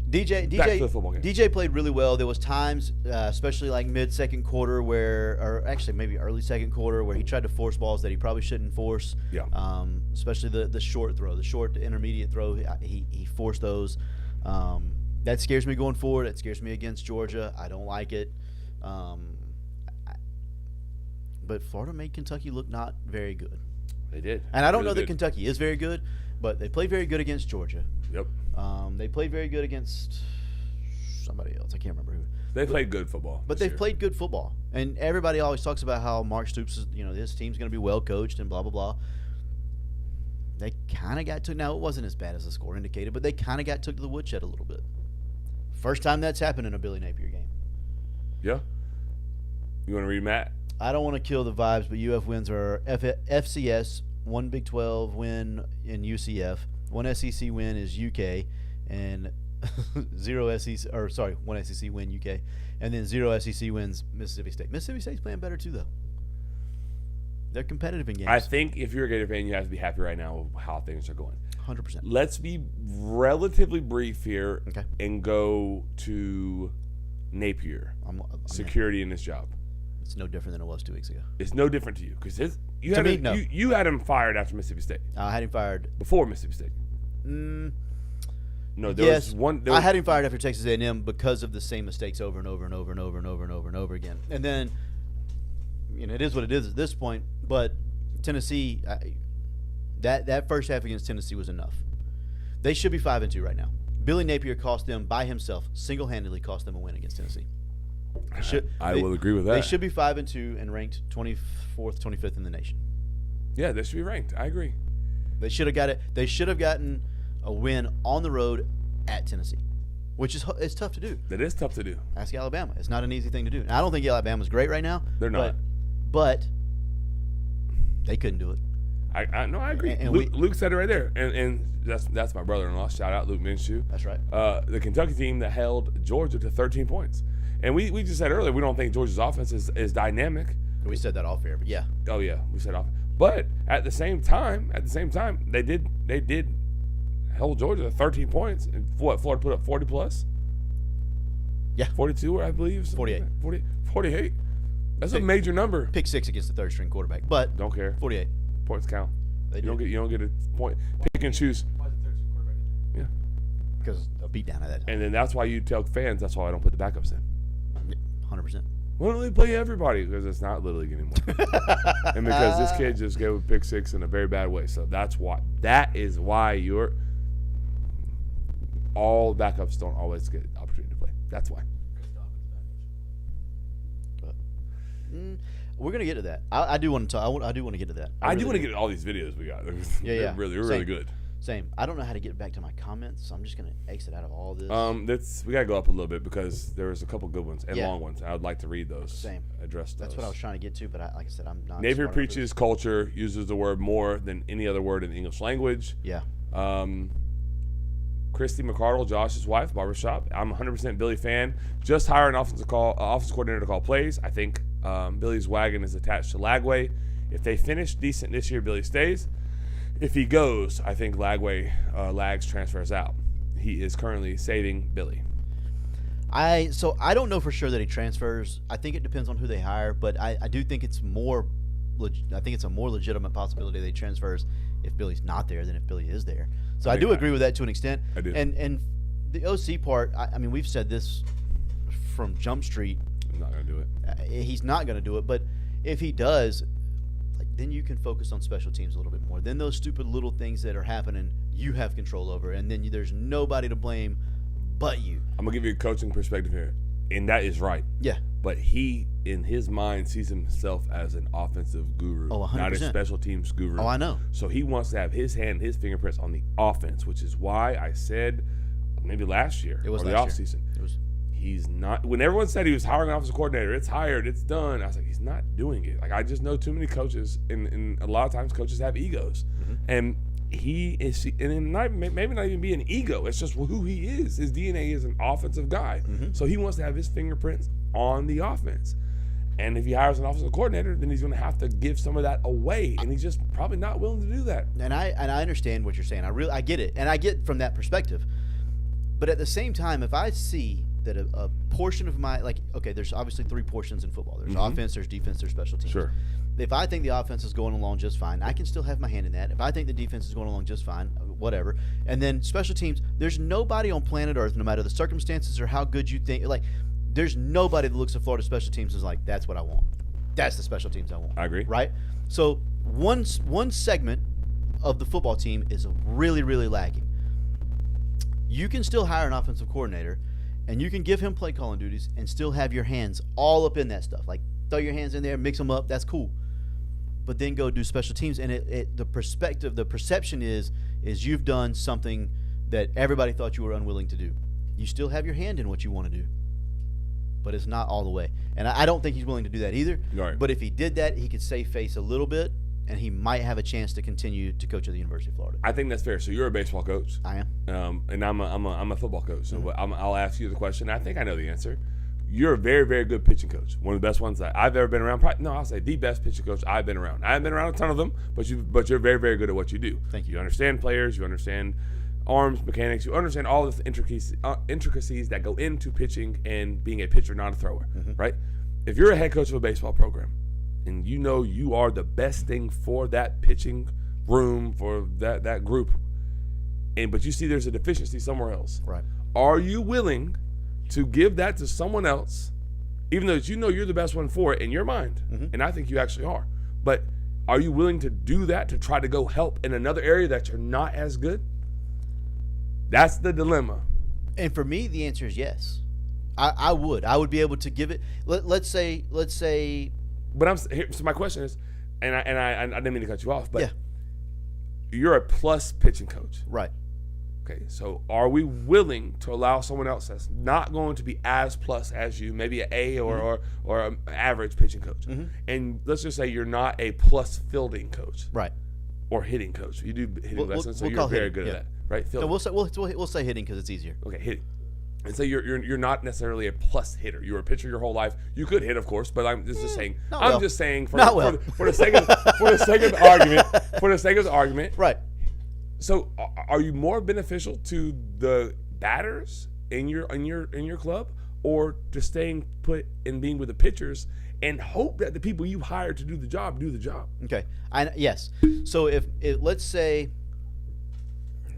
Back to the football game. DJ played really well. There was times, especially like mid-second quarter or actually maybe early second quarter, where he tried to force balls that he probably shouldn't force. Yeah. Especially the short throw, the short to intermediate throw. He forced those. That scares me going forward. That scares me against Georgia. I don't like it. But Florida made Kentucky look not very good. They did. And I don't know that Kentucky is very good, but they played very good against Georgia. Yep. They played very good against somebody else. I can't remember who. They played good football. But they've played good football. And everybody always talks about how Mark Stoops is, his team's going to be well coached and blah, blah, blah. They kind of got took. Now, it wasn't as bad as the score indicated, but they kind of got took to the woodshed a little bit. First time that's happened in a Billy Napier game. Yeah. You want to read Matt? I don't want to kill the vibes, but UF wins are FCS, 1 Big 12 win in UCF, 1 SEC win is UK, and 1 SEC win UK, and then 0 SEC wins Mississippi State. Mississippi State's playing better too, though. They're competitive in games. I think if you're a Gator fan, you have to be happy right now with how things are going. 100%. Let's be relatively brief here and go to Napier. Security in this job. It's no different than it was 2 weeks ago. It's no different to you because you had him fired after Mississippi State. I had him fired before Mississippi State. No, there was one. I had him fired after Texas A&M because of the same mistakes over and over and over and over and over and over and over again. And then, it is what it is at this point. But Tennessee, that first half against Tennessee was enough. They should be 5-2 right now. Billy Napier cost them by himself, single-handedly cost them a win against Tennessee. I will agree with that. They should be 5-2 and ranked 24th, 25th in the nation. Yeah, they should be ranked. I agree. They should have got it. They should have gotten a win on the road at Tennessee, which is it's tough to do. It is tough to do. Ask Alabama. It's not an easy thing to do. Now, I don't think Alabama's great right now. They're not. But they couldn't do it. I agree. And Luke said it right there, and that's my brother-in-law. Shout out Luke Minshew. That's right. The Kentucky team that held Georgia to 13 points. And we just said earlier we don't think Georgia's offense is dynamic. We said that off air, but yeah. Oh yeah, we said off. But at the same time, they did hold Georgia to 13 points. And what, Florida put up 40 plus? Yeah. 42, I believe. 48. 48. That's a major number. Pick 6 against the third string quarterback, but don't care. 48 points count. You don't get a point. Pick and choose. Why is the third string quarterback in there? Yeah. Because a beat down at that time. And then that's why you tell fans that's why I don't put the backups in. 100%. Why don't they play everybody? Because it's not Little League anymore. And because this kid just gave a pick 6 in a very bad way. So that's why. That is why all backups don't always get the opportunity to play. That's why. We're gonna get to that. I do want to talk. I do want to get to that. I do want to get to all these videos we got. Yeah. They're really good. Same. I don't know how to get back to my comments, so I'm just gonna exit out of all this. We gotta go up a little bit because there's a couple good ones and long ones. I would like to read those. Same. Address those. That's what I was trying to get to, but like I said, I'm not. Napier preaches culture, uses the word more than any other word in the English language. Yeah. Christy McCardle, Josh's wife, barbershop. I'm 100% Billy fan. Just hire an offensive coordinator to call plays. I think Billy's wagon is attached to Lagway. If they finish decent this year, Billy stays. If he goes, I think Lags transfers out. He is currently saving Billy. So I don't know for sure that he transfers. I think it depends on who they hire, but I do think it's more. I think it's a more legitimate possibility that he transfers if Billy's not there than if Billy is there. So I do agree with that to an extent. I do. And the OC part, I mean, we've said this from Jump Street. I'm not gonna do it. He's not going to do it, but if he does, then you can focus on special teams a little bit more. Then those stupid little things that are happening, you have control over, and then there's nobody to blame but you. I'm gonna give you a coaching perspective here, and that is right. Yeah. But he, in his mind, sees himself as an offensive guru, Oh, 100%. not a special teams guru. Oh, I know. So he wants to have his hand, his fingerprints on the offense, which is why I said maybe last year It was or the last offseason. It was. He's not. When everyone said he was hiring an offensive coordinator, it's hired, it's done. I was like, he's not doing it. Like, I just know too many coaches, and a lot of times coaches have egos, and he is, and maybe not even be an ego. It's just who he is. His DNA is an offensive guy, so he wants to have his fingerprints on the offense. And if he hires an offensive coordinator, then he's going to have to give some of that away, and he's just probably not willing to do that. And I understand what you're saying. I get it, and I get from that perspective. But at the same time, if I see that a portion of my, like, okay, there's obviously three portions in football. There's offense, there's defense, there's special teams. Sure. If I think the offense is going along just fine, I can still have my hand in that. If I think the defense is going along just fine, whatever. And then special teams, there's nobody on planet Earth, no matter the circumstances or how good you think, like, there's nobody that looks at Florida special teams and is like, that's what I want. That's the special teams I want. I agree. Right? So one segment of the football team is really, really lacking. You can still hire an offensive coordinator, and you can give him play calling duties and still have your hands all up in that stuff. Like, throw your hands in there, mix them up, that's cool. But then go do special teams, and the perception is you've done something that everybody thought you were unwilling to do. You still have your hand in what you want to do, but it's not all the way. And I don't think he's willing to do that either. Right. But if he did that, he could save face a little bit, and he might have a chance to continue to coach at the University of Florida. I think that's fair. So you're a baseball coach. I am. And I'm a football coach. So I'll ask you the question. I think I know the answer. You're a very, very good pitching coach. One of the best ones that I've ever been around. I'll say the best pitching coach I've been around. I haven't been around a ton of them, but you're very, very good at what you do. Thank you. You understand players. You understand arms, mechanics. You understand all the intricacies that go into pitching and being a pitcher, not a thrower. Right? If you're a head coach of a baseball program, and you know you are the best thing for that pitching room, for that group, but you see there's a deficiency somewhere else. Right. Are you willing to give that to someone else, even though you know you're the best one for it in your mind? And I think you actually are. But are you willing to do that to try to go help in another area that you're not as good? That's the dilemma. And for me, the answer is yes. I would. I would be able to give it. Let's say. But so my question is, and I didn't mean to cut you off, but Yeah. you're a plus pitching coach. Right. Okay, so are we willing to allow someone else that's not going to be as plus as you, maybe an A or an average pitching coach, and let's just say you're not a plus fielding coach, Right. or hitting coach. You do hitting lessons, so we'll you're call very hitting, good yeah. at that, right? So Fielding. we'll say hitting because it's easier. Okay, hitting. And so you're not necessarily a plus hitter. You were a pitcher your whole life. You could hit, of course, but I'm just saying. Not I'm well. just saying for Not well. the sake of the argument. For the sake of the argument, Right. So, are you more beneficial to the batters in your club, or to staying put and being with the pitchers and hope that the people you hire to do the job do the job? Okay. Yes. So if let's say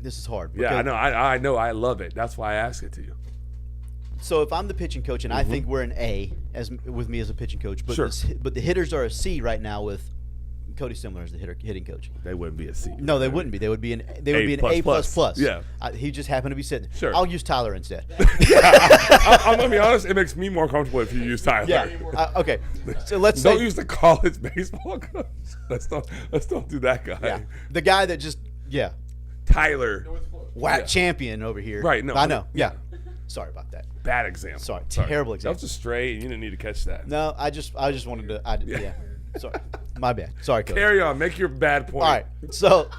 this is hard. Yeah, I because- know. I know. I love it. That's why I ask it to you. So if I'm the pitching coach and I think we're an A with me as a pitching coach, but Sure. but the hitters are a C right now with Cody Simler as the hitting coach. They wouldn't be a C. No, they wouldn't be. They would be an A plus. Yeah. He just happened to be sitting. Sure. I'll use Tyler instead. I'm gonna be honest. It makes me more comfortable if you use Tyler. Yeah. Okay. So let's Don't say use the college baseball coach. Let's don't do that guy. yeah, the guy that just Tyler. whack Yeah. champion over here. Right, no, I know. yeah. Yeah. Sorry about that. Bad example. Sorry, terrible That example. was just straight, and you didn't need to catch that. No, I just wanted to. Yeah. Sorry, my bad. Sorry, Coach. Carry on. Make your bad point. All right. So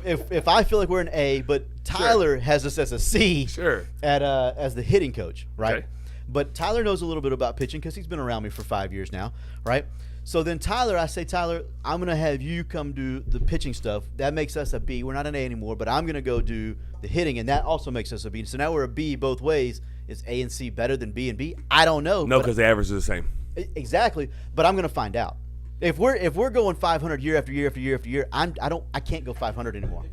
if I feel like we're an A, but Tyler has us as a C Sure. as the hitting coach, right? Okay. But Tyler knows a little bit about pitching because he's been around me for 5 years now, right? So then I say, Tyler, I'm going to have you come do the pitching stuff. That makes us a B. We're not an A anymore, but I'm going to go do the hitting, and that also makes us a B. So now we're a B both ways. Is A and C better than B and B? I don't know. No, because the average is the same. Exactly, but I'm going to find out. If we're going 500 year after year after year after year, I can't go 500 anymore.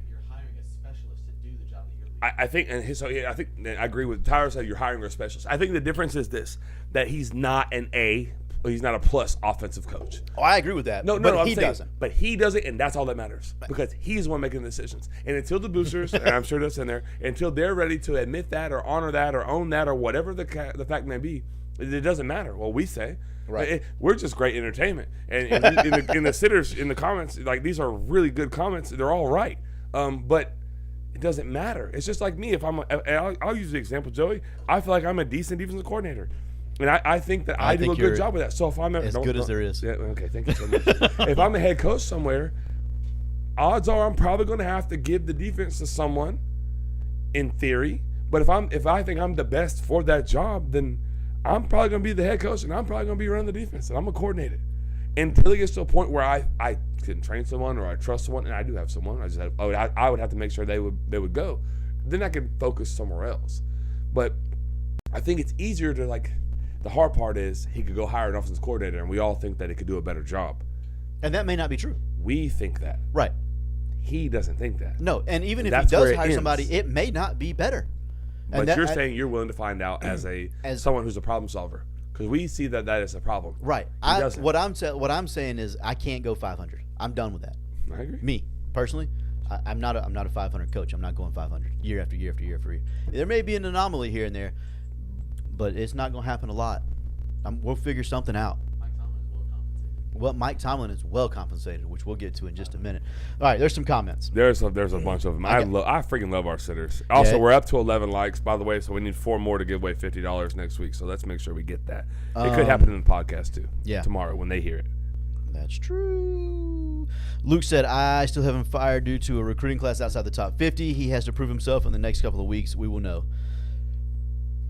You're hiring a specialist to do the job that you're I think, I agree with Tyler said you're hiring a specialist. I think the difference is this, that he's not an A, he's not a plus offensive coach. Oh, I agree with that. No, but he doesn't. But he does it, and that's all that matters because he's the one making the decisions. And until the boosters, and I'm sure that's in there, until they're ready to admit that or honor that or own that or whatever the fact may be, it doesn't matter what we say. Right. We're just great entertainment. And in the sitters, in the comments, like these are really good comments. They're all right. But it doesn't matter. It's just like me. If I'll use the example, Joey. I feel like I'm a decent defensive coordinator. And I think that I do a good job with that. So if I'm as good as there is. Yeah, okay, thank you so much. If I'm a head coach somewhere, odds are I'm probably going to have to give the defense to someone, in theory. But if I think I'm the best for that job, then I'm probably going to be the head coach, and I'm probably going to be running the defense, and I'm going to coordinate it until it gets to a point where I can train someone or I trust someone, and I do have someone. I would have to make sure they would go. Then I can focus somewhere else. But I think it's easier to like. The hard part is he could go hire an offensive coordinator, and we all think that he could do a better job. And that may not be true. We think that. Right. He doesn't think that. No, and even if That's he where does it hire ends. somebody, it may not be better. But you're saying you're willing to find out as someone who's a problem solver, because we see that is a problem. Right. doesn't. What I'm saying is I can't go 500. I'm done with that. I agree. Me personally, I'm not a 500 coach. I'm not going 500 year after year after year after year. There may be an anomaly here and there, but it's not going to happen a lot. We'll figure something out. Mike Tomlin is well compensated, which we'll get to in just a minute. All right, there's some comments. There's a bunch of them. I freaking love our sitters. Also, we're up to 11 likes, by the way, so we need 4 more to give away $50 next week. So let's make sure we get that. It could happen in the podcast too. Yeah. Tomorrow when they hear it. That's true. Luke said, I still haven't fired due to a recruiting class outside the top 50. He has to prove himself in the next couple of weeks. We will know.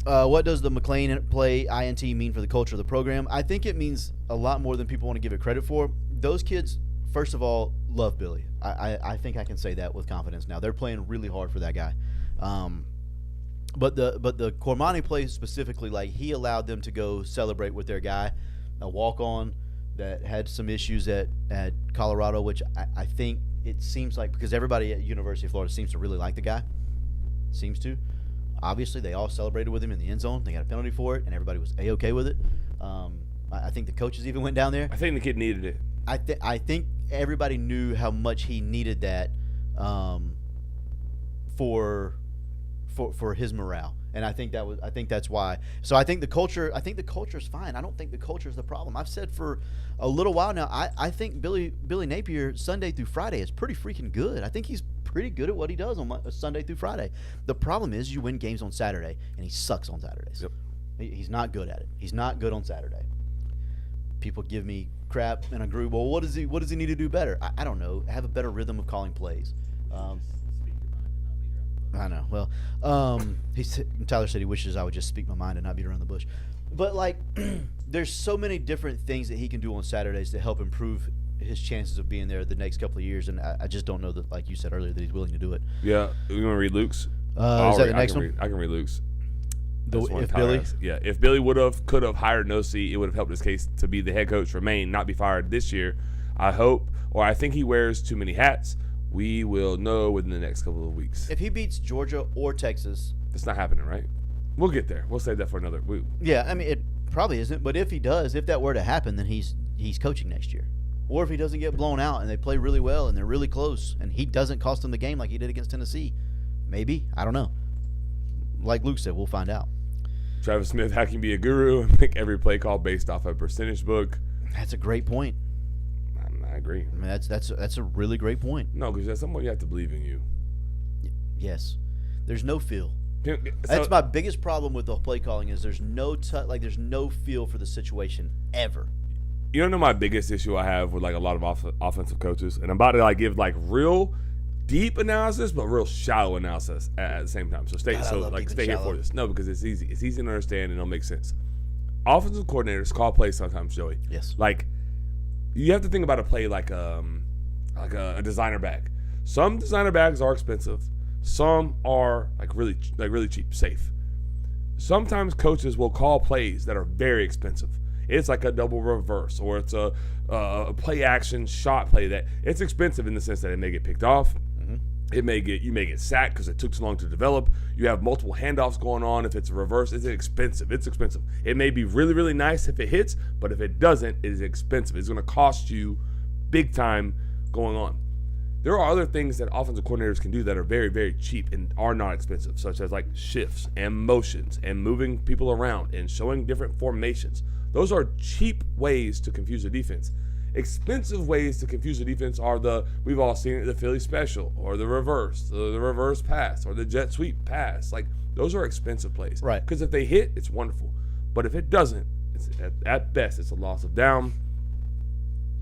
What does the McLean play INT mean for the culture of the program? I think it means a lot more than people want to give it credit for. Those kids, first of all, love Billy. I think I can say that with confidence now. They're playing really hard for that guy. But the Cormani play specifically, like he allowed them to go celebrate with their guy, a walk-on that had some issues at Colorado, which I think it seems like because everybody at University of Florida seems to really like the guy. Seems to. Obviously, they all celebrated with him in the end zone. They got a penalty for it, and everybody was A-okay with it. I think the coaches even went down there. I think the kid needed it. I think everybody knew how much he needed that for his morale, and I think that's why. So I think the culture is fine. I don't think the culture is the problem. I've said for a little while now. I think Billy Napier Sunday through Friday is pretty freaking good. I think he's pretty good at what he does on Sunday through Friday. The problem is you win games on Saturday, and he sucks on Saturdays. Yep. He's not good at it. He's not good on Saturday. People give me crap, and I agree. Well, what does he need to do better? I don't know. Have a better rhythm of calling plays. I know. Well, Tyler said he wishes I would just speak my mind and not beat around the bush. But like, there's so many different things that he can do on Saturdays to help improve his chances of being there the next couple of years, and I just don't know that, like you said earlier, that he's willing to do it. Yeah, you want to read Luke's? Is that the next one? I can read Luke's. If Billy could have hired Nosey, it would have helped his case to be the head coach for Maine, not be fired this year. I hope, or I think he wears too many hats. We will know within the next couple of weeks. If he beats Georgia or Texas, that's not happening, right? We'll get there. We'll save that for another week. Yeah, I mean it probably isn't, but if he does, if that were to happen, then he's coaching next year. Or if he doesn't get blown out and they play really well and they're really close and he doesn't cost them the game like he did against Tennessee, maybe. I don't know. Like Luke said, we'll find out. Travis Smith, how can you be a guru and pick every play call based off a percentage book? That's a great point. I agree. I mean, that's a really great point. No, because at some point you have to believe in you. Yes. There's no feel. That's my biggest problem with the play calling is there's no there's no feel for the situation ever. You don't know my biggest issue I have with like a lot of offensive coaches, and I'm about to like give like real deep analysis, but real shallow analysis at the same time. So stay God, I love deep and stay here shallow. for this. No, because it's easy. It's easy to understand and it'll make sense. Offensive coordinators call plays sometimes, Joey. Yes. Like you have to think about a play like a designer bag. Some designer bags are expensive. Some are really cheap, safe. Sometimes coaches will call plays that are very expensive. It's like a double reverse, or it's a play action shot play that it's expensive in the sense that it may get picked off. You may get sacked because it took too long to develop. You have multiple handoffs going on. If it's a reverse, it's expensive. It may be really, really nice if it hits, but if it doesn't, it is expensive. It's going to cost you big time going on. There are other things that offensive coordinators can do that are very, very cheap and are not expensive, such as like shifts and motions and moving people around and showing different formations. Those are cheap ways to confuse the defense. Expensive ways to confuse the defense are we've all seen it, the Philly special, or the reverse pass, or the jet sweep pass. Like, those are expensive plays. Right. Because if they hit, it's wonderful. But if it doesn't, it's at best, it's a loss of down.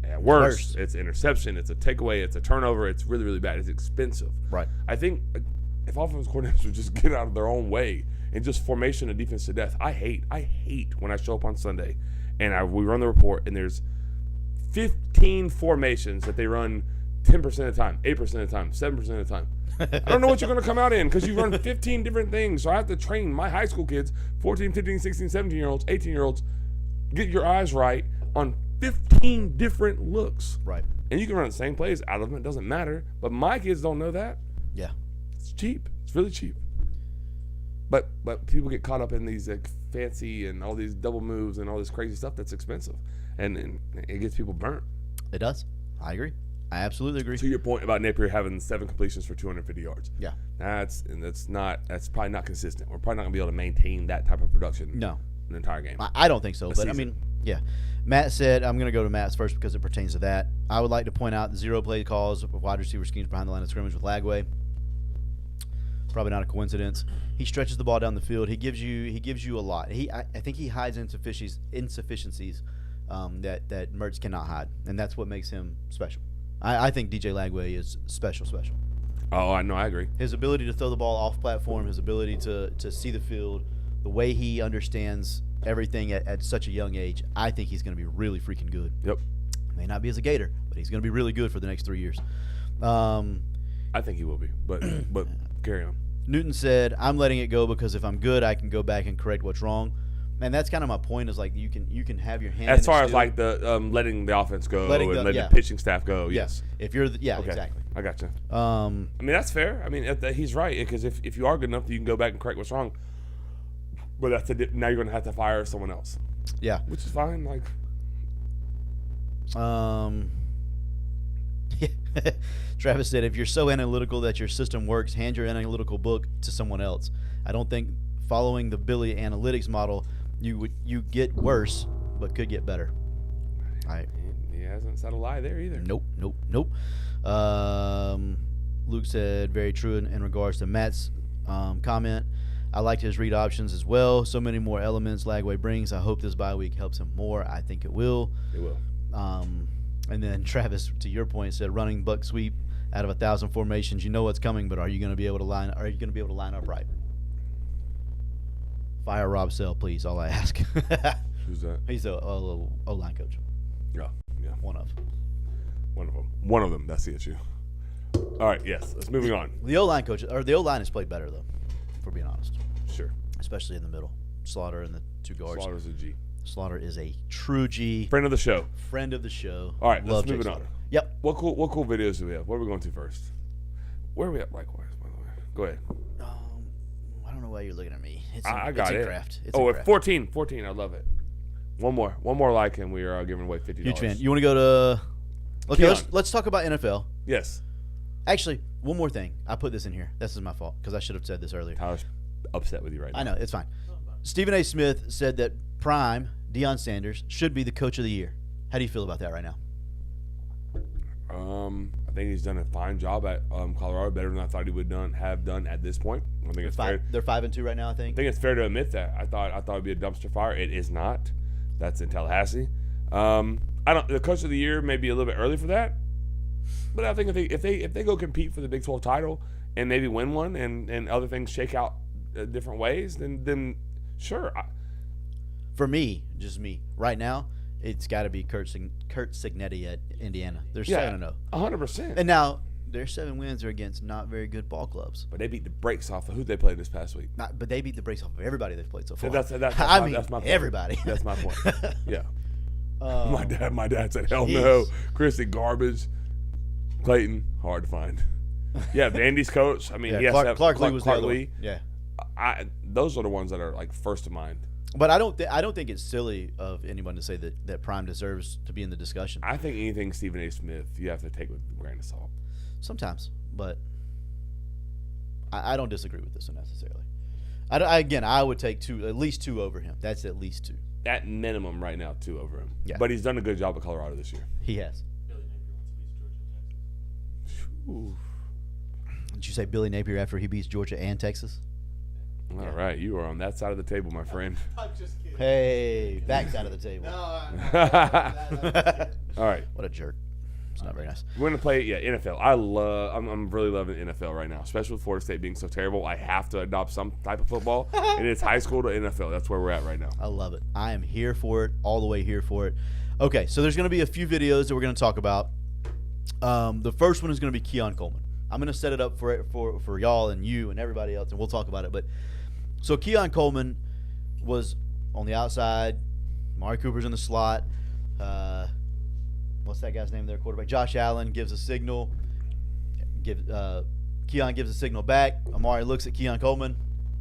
At worst, it's interception, it's a takeaway, it's a turnover. It's really, really bad. It's expensive. Right. I think if offensive coordinators would just get out of their own way and just formation and defense to death. I hate when I show up on Sunday and we run the report and there's 15 formations that they run 10% of the time, 8% of the time, 7% of the time. I don't know what you're going to come out in because you run 15 different things. So I have to train my high school kids, 14, 15, 16, 17-year-olds, 18-year-olds, get your eyes right on 15 different looks. Right. And you can run the same plays out of them. It doesn't matter. But my kids don't know that. Yeah. It's cheap. It's really cheap. But people get caught up in these fancy and all these double moves and all this crazy stuff that's expensive. And it gets people burnt. It does. I agree. I absolutely agree. To your point about Napier having 7 completions for 250 yards. Yeah. That's probably not consistent. We're probably not going to be able to maintain that type of production. No. The entire game. I don't think so. But, season. I mean, yeah. Matt said, I'm going to go to Matt's first because it pertains to that. I would like to point out the 0 play calls of wide receiver schemes behind the line of scrimmage with Lagway. Probably not a coincidence. He stretches the ball down the field. He gives you a lot. I think he hides insufficiencies that Mertz cannot hide, and that's what makes him special. I think DJ Lagway is special. Oh, I know. I agree. His ability to throw the ball off platform, his ability to see the field, the way he understands everything at such a young age, I think he's going to be really freaking good. Yep. May not be as a Gator, but he's going to be really good for the next 3 years. I think he will be, but carry on. Newton said, I'm letting it go because if I'm good, I can go back and correct what's wrong. And that's kind of my point is like you can have your hand As in far the as stew. like the letting the offense go Letting and the- letting yeah. the pitching staff go. Yeah. Yes. If you're Okay. exactly. I got you. I I mean, that's fair. I mean, he's right because if you are good enough, you can go back and correct what's wrong. But now you're going to have to fire someone else, yeah. which is fine. Like, Travis said, if you're so analytical that your system works, hand your analytical book to someone else. I don't think following the Billy analytics model, you get worse, but could get better. All right. he hasn't said a lie there either. Nope. Luke said, very true in regards to Matt's comment. I liked his read options as well. So many more elements Lagway brings. I hope this bye week helps him more. I think it will. It will. And then Travis, to your point, said running buck sweep out of 1,000 formations. You know what's coming, but are you going to be able to line up right? Fire Rob Sell, please. All I ask. Who's that? He's the O-line coach. Yeah. One of. One of them. That's the issue. All right. Yes. Let's moving on. The O-line coach, or the O-line has played better though, for being honest. Sure. Especially in the middle. Slaughter and the two guards. Slaughter's a G. Slaughter is a true G. Friend of the show. Friend of the show. All right. Love Let's move Jake it on. Slaughter. Yep. What cool videos do we have? What are we going to first? Where are we at likewise, by the way? Go ahead. I don't know why you're looking at me. I got it. Craft. It's Oh, in at craft. 14. I love it. One more like, and we are giving away $50. Huge fan. You want to go to? Okay, Keon. let's talk about NFL. Yes. Actually, one more thing. I put this in here. This is my fault because I should have said this earlier. Tyler's upset with you right now. I know, it's fine. Stephen A. Smith said that Prime, Deion Sanders, should be the coach of the year. How do you feel about that right now? I think he's done a fine job at Colorado, better than I thought he would have done at this point. I think it's fair. They're 5-2 right now, I think. I think it's fair to admit that. I thought it'd be a dumpster fire. It is not. That's in Tallahassee. The coach of the year may be a little bit early for that. But I think if they go compete for the Big 12 title and maybe win one and other things shake out different ways, then sure. For me, just me, right now, it's got to be Kurt Cignetti at Indiana. They're 7-0. 100%. And now their 7 wins are against not very good ball clubs. But they beat the brakes off of who they played this past week. But they beat the brakes off of everybody they've played so far. That's I mean, that's my point. everybody. That's my point. Yeah. My dad said, hell Jeez. no. Christy, garbage. Clayton, hard to find. Yeah, Vandy's coach. I mean, Yeah, he has to have Clark Lee was Clark the other Lee. one. Yeah. Those are the ones that are like first to mind. But I don't think it's silly of anyone to say that Prime deserves to be in the discussion. I think anything Stephen A. Smith, you have to take with a grain of salt. Sometimes, but I don't disagree with this one necessarily. I would take at least 2 over him. That's at least 2. At minimum right now, 2 over him. Yeah. But he's done a good job at Colorado this year. He has. Ooh. Did you say Billy Napier after he beats Georgia and Texas? All right, you are on that side of the table, my friend. I'm just kidding. Hey, backside of the table. All right. What a jerk. It's not very nice. We're gonna play NFL. I'm really loving NFL right now, especially with Florida State being so terrible. I have to adopt some type of football, and it's high school to NFL. That's where we're at right now. I love it. I am here for it, all the way here for it. Okay, so there's going to be a few videos that we're going to talk about. The first one is going to be Keon Coleman. I'm going to set it up for y'all and you and everybody else, and we'll talk about it. But so Keon Coleman was on the outside. Amari Cooper's in the slot. What's that guy's name there? Quarterback Josh Allen gives a signal. Keon gives a signal back. Amari looks at Keon Coleman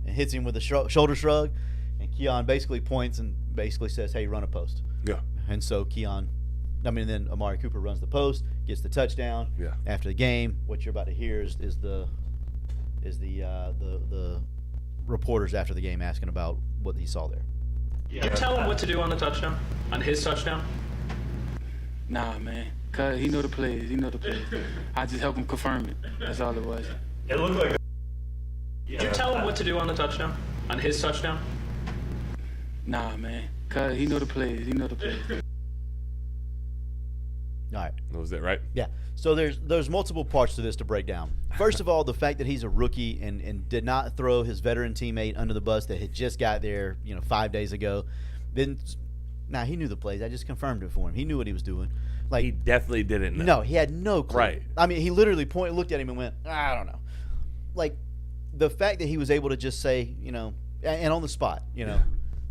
and hits him with a shoulder shrug. And Keon basically points and basically says, "Hey, run a post." Yeah. And so then Amari Cooper runs the post, gets the touchdown. Yeah. After the game, what you're about to hear is the reporters after the game asking about what he saw there. You tell him what to do on the touchdown, on his touchdown. Nah, man. Cause he know the plays. I just help him confirm it. That's all it was. It looked like. Did you tell him what to do on the touchdown, on his touchdown? Nah, man. Cause he know the plays. All right. That was it, right? Yeah. So there's multiple parts to this to break down. First of all, the fact that he's a rookie and did not throw his veteran teammate under the bus that had just got there, 5 days ago. Then, he knew the plays. I just confirmed it for him. He knew what he was doing. Like, He definitely didn't know. no, he had no clue. Right. I mean, he literally looked at him and went, I don't know. Like, the fact that he was able to just say, and on the spot,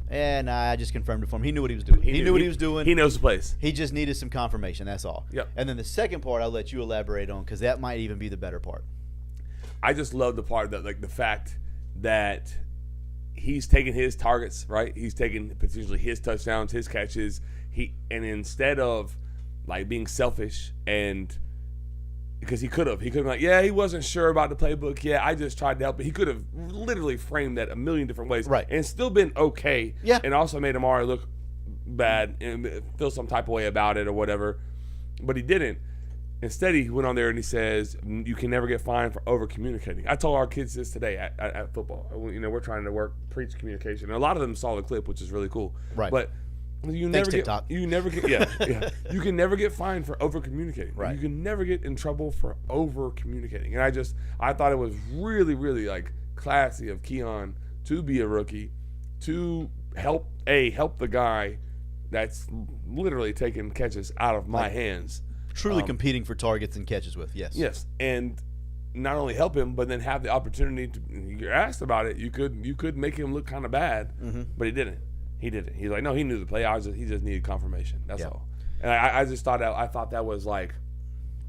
and I just confirmed it for him. He knew what he was doing. He knew what he was doing. He knows the place. He just needed some confirmation. That's all. Yep. And then the second part, I'll let you elaborate on because that might even be the better part. I just love the part that, like, the fact that he's taking his targets, right? He's taking potentially his touchdowns, his catches. And instead of like being selfish and because he could have been like, yeah, he wasn't sure about the playbook. Yeah, I just tried to help. But he could have literally framed that a million different ways, Right. And still been okay. Yeah. And also made Amari look bad and feel some type of way about it or whatever. But he didn't. Instead, he went on there and he says, you can never get fined for over communicating. I told our kids this today at football. We're trying to preach communication. And a lot of them saw the clip, which is really cool. Right. But you Thanks, never TikTok. yeah. You can never get fined for over communicating. Right. You can never get in trouble for over communicating. And I thought it was really, really like classy of Keon to be a rookie, to help the guy that's literally taking catches out of my hands. Truly competing for targets and catches with, yes. Yes, and not only help him, but then have the opportunity to. You're asked about it. You could make him look kind of bad, but he didn't. He's like, no, he knew the play. He just needed confirmation. That's all. And I just thought that was like,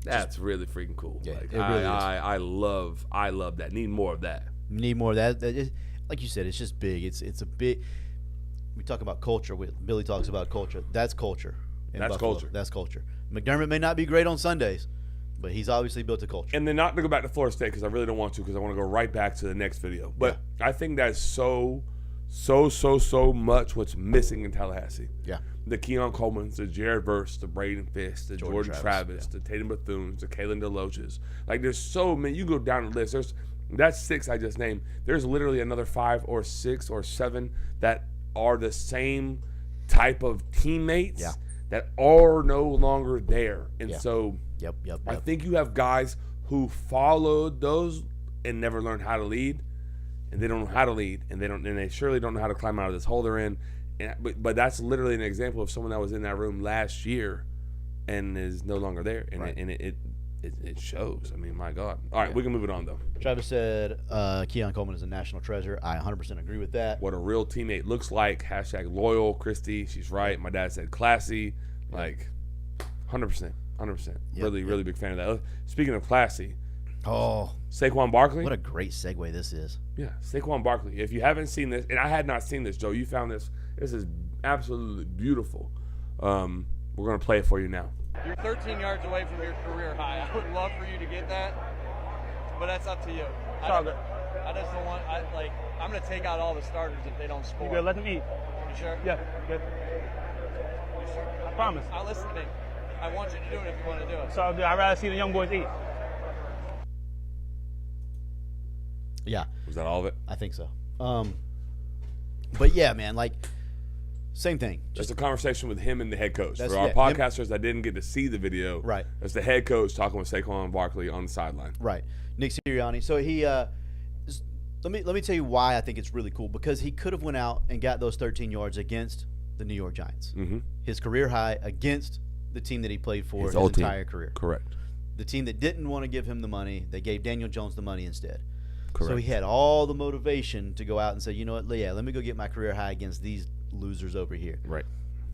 that's really freaking cool. Yeah, like, it really is. I love that. Need more of that. Need more of that. Like you said, it's just big. It's a big. We talk about culture. Billy talks about culture. That's culture. in That's Buffalo. culture. That's culture. McDermott may not be great on Sundays, but he's obviously built a culture. And then not to go back to Florida State because I really don't want to because I want to go right back to the next video. But I think that's so much what's missing in Tallahassee. Yeah. The Keon Colemans, the Jared Verse, the Braden Fisk, the Jordan Travis, yeah. the Tatum Bethunes, the Kalen DeLoaches. Like there's so many. You go down the list. That's 6 I just named. There's literally another 5 or 6 or 7 that are the same type of teammates that are no longer there. And so Yep. I think you have guys who followed those and never learned how to lead, and they don't know how to lead, and they surely don't know how to climb out of this hole they're in. But that's literally an example of someone that was in that room last year and is no longer there, and Right. it shows. I mean, my God. All right, we can move it on though. Travis said Keon Coleman is a national treasure. I 100% agree with that. What a real teammate looks like. # loyal. Christy, she's right. My dad said classy. Like 100%. Really big fan of that. Speaking of classy, Oh, Saquon Barkley. what a great segue this is. Yeah, Saquon Barkley. If you haven't seen this, and I had not seen this, Joe, you found this. This is absolutely beautiful. We're going to play it for you now. You're 13 yards away from your career high. I would love for you to get that, but that's up to you. I just don't want. I'm going to take out all the starters if they don't score. You good? Let them eat. You sure? Yeah, good. You sure? I promise. I'll listen to me. I want you to do it if you want to do it. So I'd rather see the young boys eat. Yeah, Was that all of it? I think so. But yeah, man, like same thing. Just a conversation with him and the head coach. That's- For our yeah, him- podcasters that didn't get to see the video, Right. That's the head coach talking with Saquon Barkley on the sideline. Right, Nick Sirianni. So he, let me tell you why I think it's really cool, because he could have went out and got those 13 yards against the New York Giants, his career high against the team that he played for his old team. entire career. Correct. The team that didn't want to give him the money, they gave Daniel Jones the money instead. Correct. So he had all the motivation to go out and say, you know what, yeah, let me go get my career high against these losers over here. Right.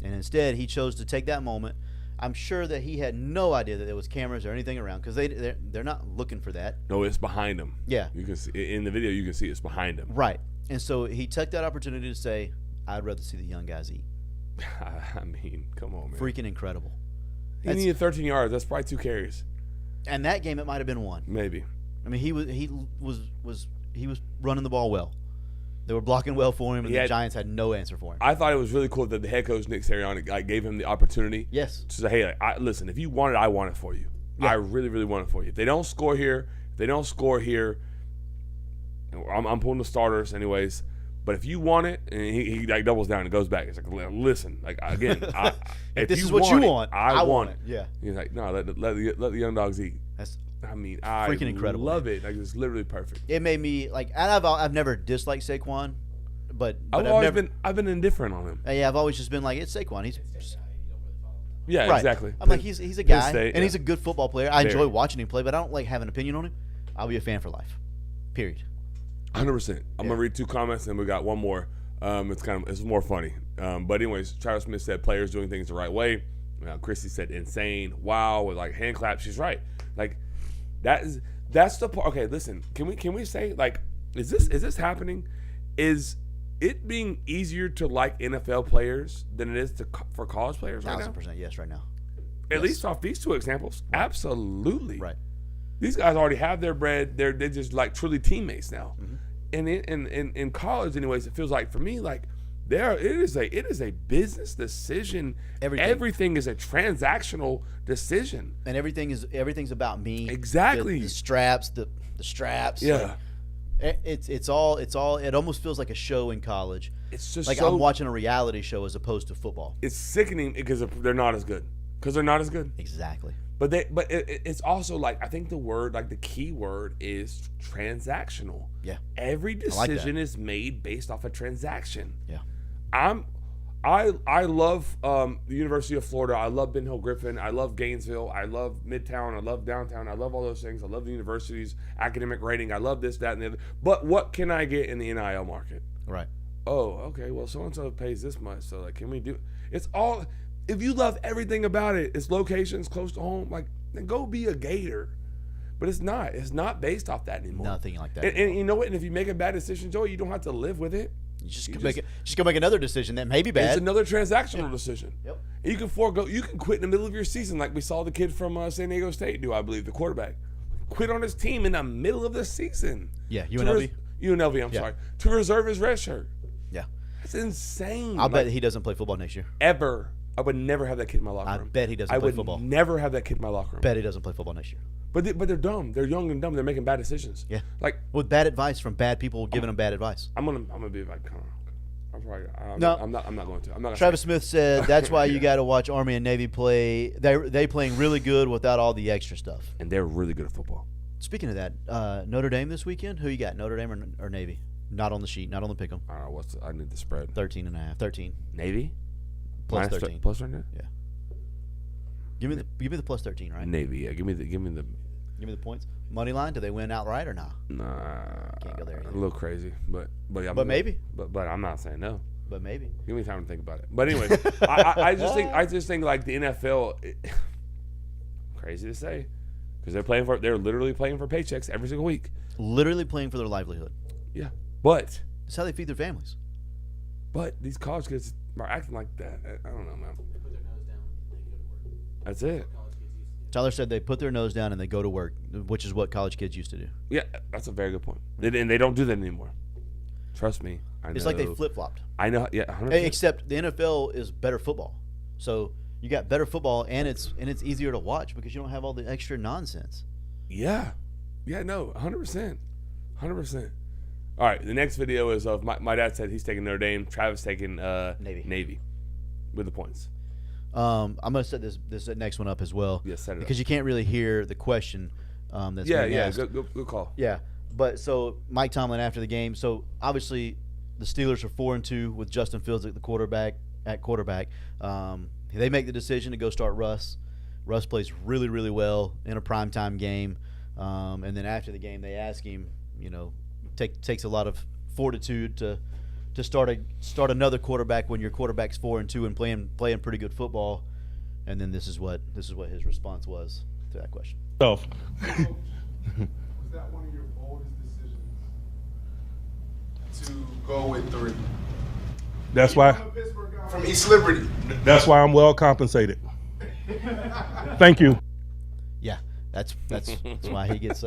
And instead, he chose to take that moment. I'm sure that he had no idea that there was cameras or anything around, because they're not looking for that. No, it's behind him. Yeah. You can see in the video. You can see it's behind him. Right. And so he took that opportunity to say, I'd rather see the young guys eat. I mean, come on, man. Freaking incredible. He needed 13 yards. That's probably 2 carries, And that game, it might have been one. maybe. I mean, he was running the ball well. They were blocking well for him, and the Giants had no answer for him. I thought it was really cool that the head coach Nick Sirianni gave him the opportunity. Yes. To say, hey, listen, if you want it, I want it for you. Yeah. I really, really want it for you. If they don't score here, I'm pulling the starters anyways. But if you want it, and he like doubles down and goes back. It's like, listen, like again, if this you is what you it, want, I want it. Yeah. He's like, no, let the young dogs eat. That's I mean, I freaking incredible, love it. Like it's literally perfect. it made me like. And I've never disliked Saquon, but I've been indifferent on him. yeah, I've always just been like, it's Saquon. He's Yeah, right. exactly. I'm like, he's a guy, State, and he's a good football player. I Very. enjoy watching him play, but I don't like have an opinion on him. I'll be a fan for life. Period. 100%. I'm gonna read 2 comments and we got one more. It's more funny. But anyways, Travis Smith said players doing things the right way. Christy said insane. Wow, with like hand claps. She's right. Like that's the part. Okay, listen. Can we say like is this happening? Is it being easier to like NFL players than it is for college players right now? 1,000% yes, right now. At least off these 2 examples, absolutely. Right. These guys already have their bread. They're just like truly teammates now. And in college, anyways, it feels like for me, like it is a business decision. Everything is a transactional decision. And everything's about me. Exactly. The straps, the straps. Yeah. Like, it's all. It almost feels like a show in college. It's just like I'm watching a reality show as opposed to football. It's sickening because they're not as good. Exactly. But it's also like I think the key word is transactional. Yeah. Every like that. decision is made based off a transaction. Yeah. I love the University of Florida. I love Ben Hill Griffin. I love Gainesville. I love Midtown. I love downtown. I love all those things. I love the university's academic rating. I love this, that, and the other. But what can I get in the NIL market? Right. Oh, okay. Well, so and so pays this much. So like, can we do? It's all. If you love everything about it, it's locations close to home. Like, then go be a Gator. But it's not. It's not based off that anymore. Nothing like that. And you know what? And if you make a bad decision, Joey, you don't have to live with it. You just go make another decision that may be bad. It's another transactional decision. Yep. You can You can quit in the middle of your season, like we saw the kid from San Diego State do. I believe the quarterback quit on his team in the middle of the season. Yeah, UNLV. UNLV. I'm sorry, to reserve his red shirt. Yeah. That's insane. I'll bet he doesn't play football next year. Ever. I would never have that kid in my locker room. I bet he doesn't play football. I would never have that kid in my locker room. Bet he doesn't play football next year. But they're dumb. They're young and dumb. They're making bad decisions. Yeah. Like with bad advice from bad people giving them bad advice. I'm gonna be like, all No. I'm not going to. I'm not. Travis Smith said that's why you got to watch Army and Navy play. They playing really good without all the extra stuff. And they're really good at football. Speaking of that, Notre Dame this weekend. Who you got? Notre Dame or Navy? Not on the sheet. Not on the pick'em. I don't know I need the spread. 13.5. 13 Navy plus Minus 13. plus 13. Yeah. Give me the plus 13, right? Navy. Yeah. Give me the. Give me the points. Money line. Do they win outright or not? Nah. Can't go there A either. little crazy, but yeah. But maybe. But I'm not saying no. But maybe. Give me time to think about it. But anyway, I just think like the NFL, crazy to say, because they're literally playing for paychecks every single week. Literally playing for their livelihood. Yeah, but That's how they feed their families. these college kids are acting like that. I don't know, man. That's it. Tyler said they put their nose down and they go to work, which is what college kids used to do. Yeah, that's a very good point. And they don't do that anymore. Trust me, I know. It's like they flip-flopped. I know. Yeah, 100%. Except the NFL is better football. So you got better football, and it's easier to watch because you don't have all the extra nonsense. Yeah. Yeah, no, 100%. 100%. All right, the next video is of my dad said he's taking Notre Dame. Travis taking Navy with the points. I'm going to set this next one up as well. Yeah, set it up. Because you can't really hear the question that's Yeah, being yeah, asked. good call. Yeah, but so Mike Tomlin after the game. So obviously the Steelers are 4-2 with Justin Fields at quarterback. They make the decision to go start Russ. Russ plays really, really well in a primetime game. And then after the game, they ask him, takes a lot of fortitude to start another quarterback when your quarterback's 4-2 and playing pretty good football. And then this is what his response was to that question. Was that one of your boldest decisions to go with 3? That's why. From East Liberty. That's why I'm well compensated. Thank you. Yeah, that's why he gets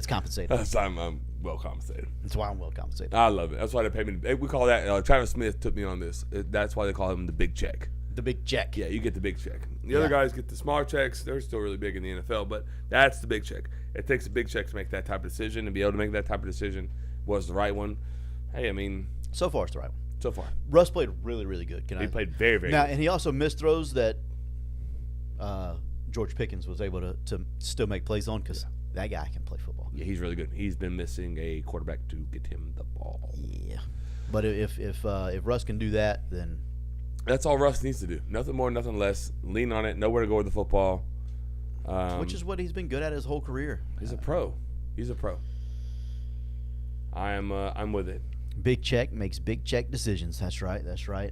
compensated. That's why I'm well compensated. That's why I'm well compensated. I love it. That's why they pay me. We call that. Travis Smith took me on this. That's why they call him the big check. The big check. Yeah, you get the big check. The other guys get the smaller checks. They're still really big in the NFL, but that's the big check. It takes a big check to make that type of decision, and be able to make that type of decision was the right one. Hey, I mean, So far, it's the right one. so far Russ played really, really good. he played very, very now, good. and he also missed throws that George Pickens was able to still make plays on because that guy can play football. Yeah, he's really good. He's been missing a quarterback to get him the ball. Yeah, but if Russ can do that, then That's all Russ needs to do. Nothing more, nothing less. Lean on it. Know where to go with the football. which is what he's been good at his whole career. He's a pro. He's a pro. I'm with it. Big check makes big check decisions. That's right. That's right.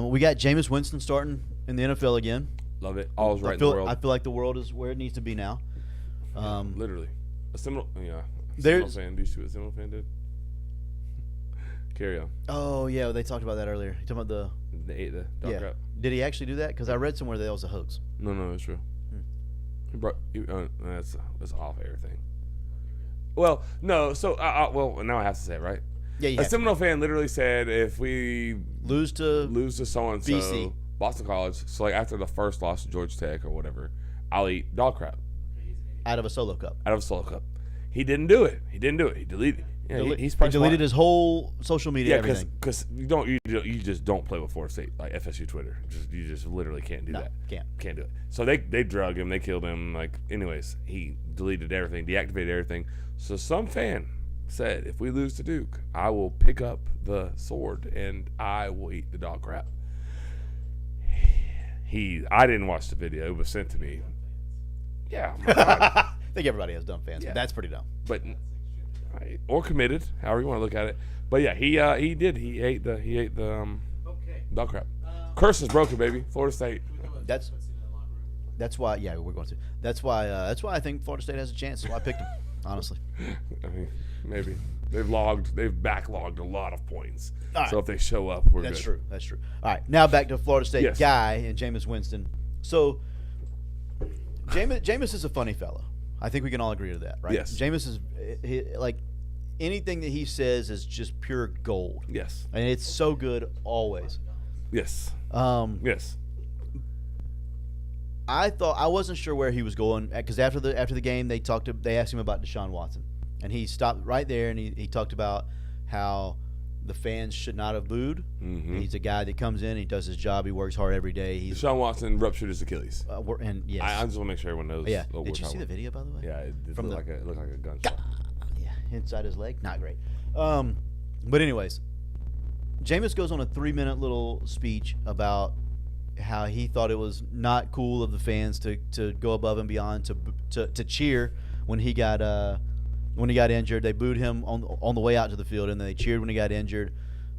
We got Jameis Winston starting in the NFL again. Love it. All's right I in feel the world. I feel like the world is where it needs to be now. Literally. A Seminole There's- fan. Do you see what a Seminole fan did? Carry on. Oh yeah, they talked about that earlier. You talking about They ate the dog yeah? crap. Did he actually do that? Because I read somewhere that was a hoax. No, it's true. That's off air thing. Well, no. So, well, now I have to say it, right? Yeah, you A have to. Seminole fan literally said if we lose to so and so, BC. Boston College, so like after the first loss to Georgia Tech or whatever, I'll eat dog crap out of a solo cup. out of a solo cup. He didn't do it. He deleted. Yeah, he's He probably deleted smart. his whole social media. Yeah, Everything. because you just don't play with Florida State like FSU Twitter. You just literally can't do No, that. can't. do it. So they drug him, they killed him. Like anyways, he deleted everything, deactivated everything. So some fan said, if we lose to Duke, I will pick up the sword and I will eat the dog crap. I didn't watch the video. It was sent to me. Yeah, my God. I think everybody has dumb fans, Yeah. but that's pretty dumb. But or committed, however you want to look at it. But yeah, he did. He ate the dog crap. Curse is broken, baby. Florida State. That's why. Yeah, we're going to. That's why I think Florida State has a chance. That's why I picked them. Honestly. I mean, maybe they've backlogged a lot of points. All right. So if they show up, we're That's good. true. That's true. All right, now back to Florida State Yes. guy and Jameis Winston. So, Jameis is a funny fellow. I think we can all agree to that, right? Yes. Jameis is like anything that he says is just pure gold, Yes. and it's so good always. Yes. Yes. I wasn't sure where he was going because after the game they asked him about Deshaun Watson, and he stopped right there and he talked about how the fans should not have booed. Mm-hmm. He's a guy that comes in, he does his job, he works hard every day. He's Deshaun Watson ruptured his Achilles. and yes, I just want to make sure everyone knows. yeah. what Did we're you see talking the about. video by the way? Yeah, it From looked like a gunshot. Yeah, inside his leg, not great. But anyways, Jameis goes on a 3-minute little speech about how he thought it was not cool of the fans to go above and beyond to cheer when he got injured. They booed him on the way out to the field, and they cheered when he got injured.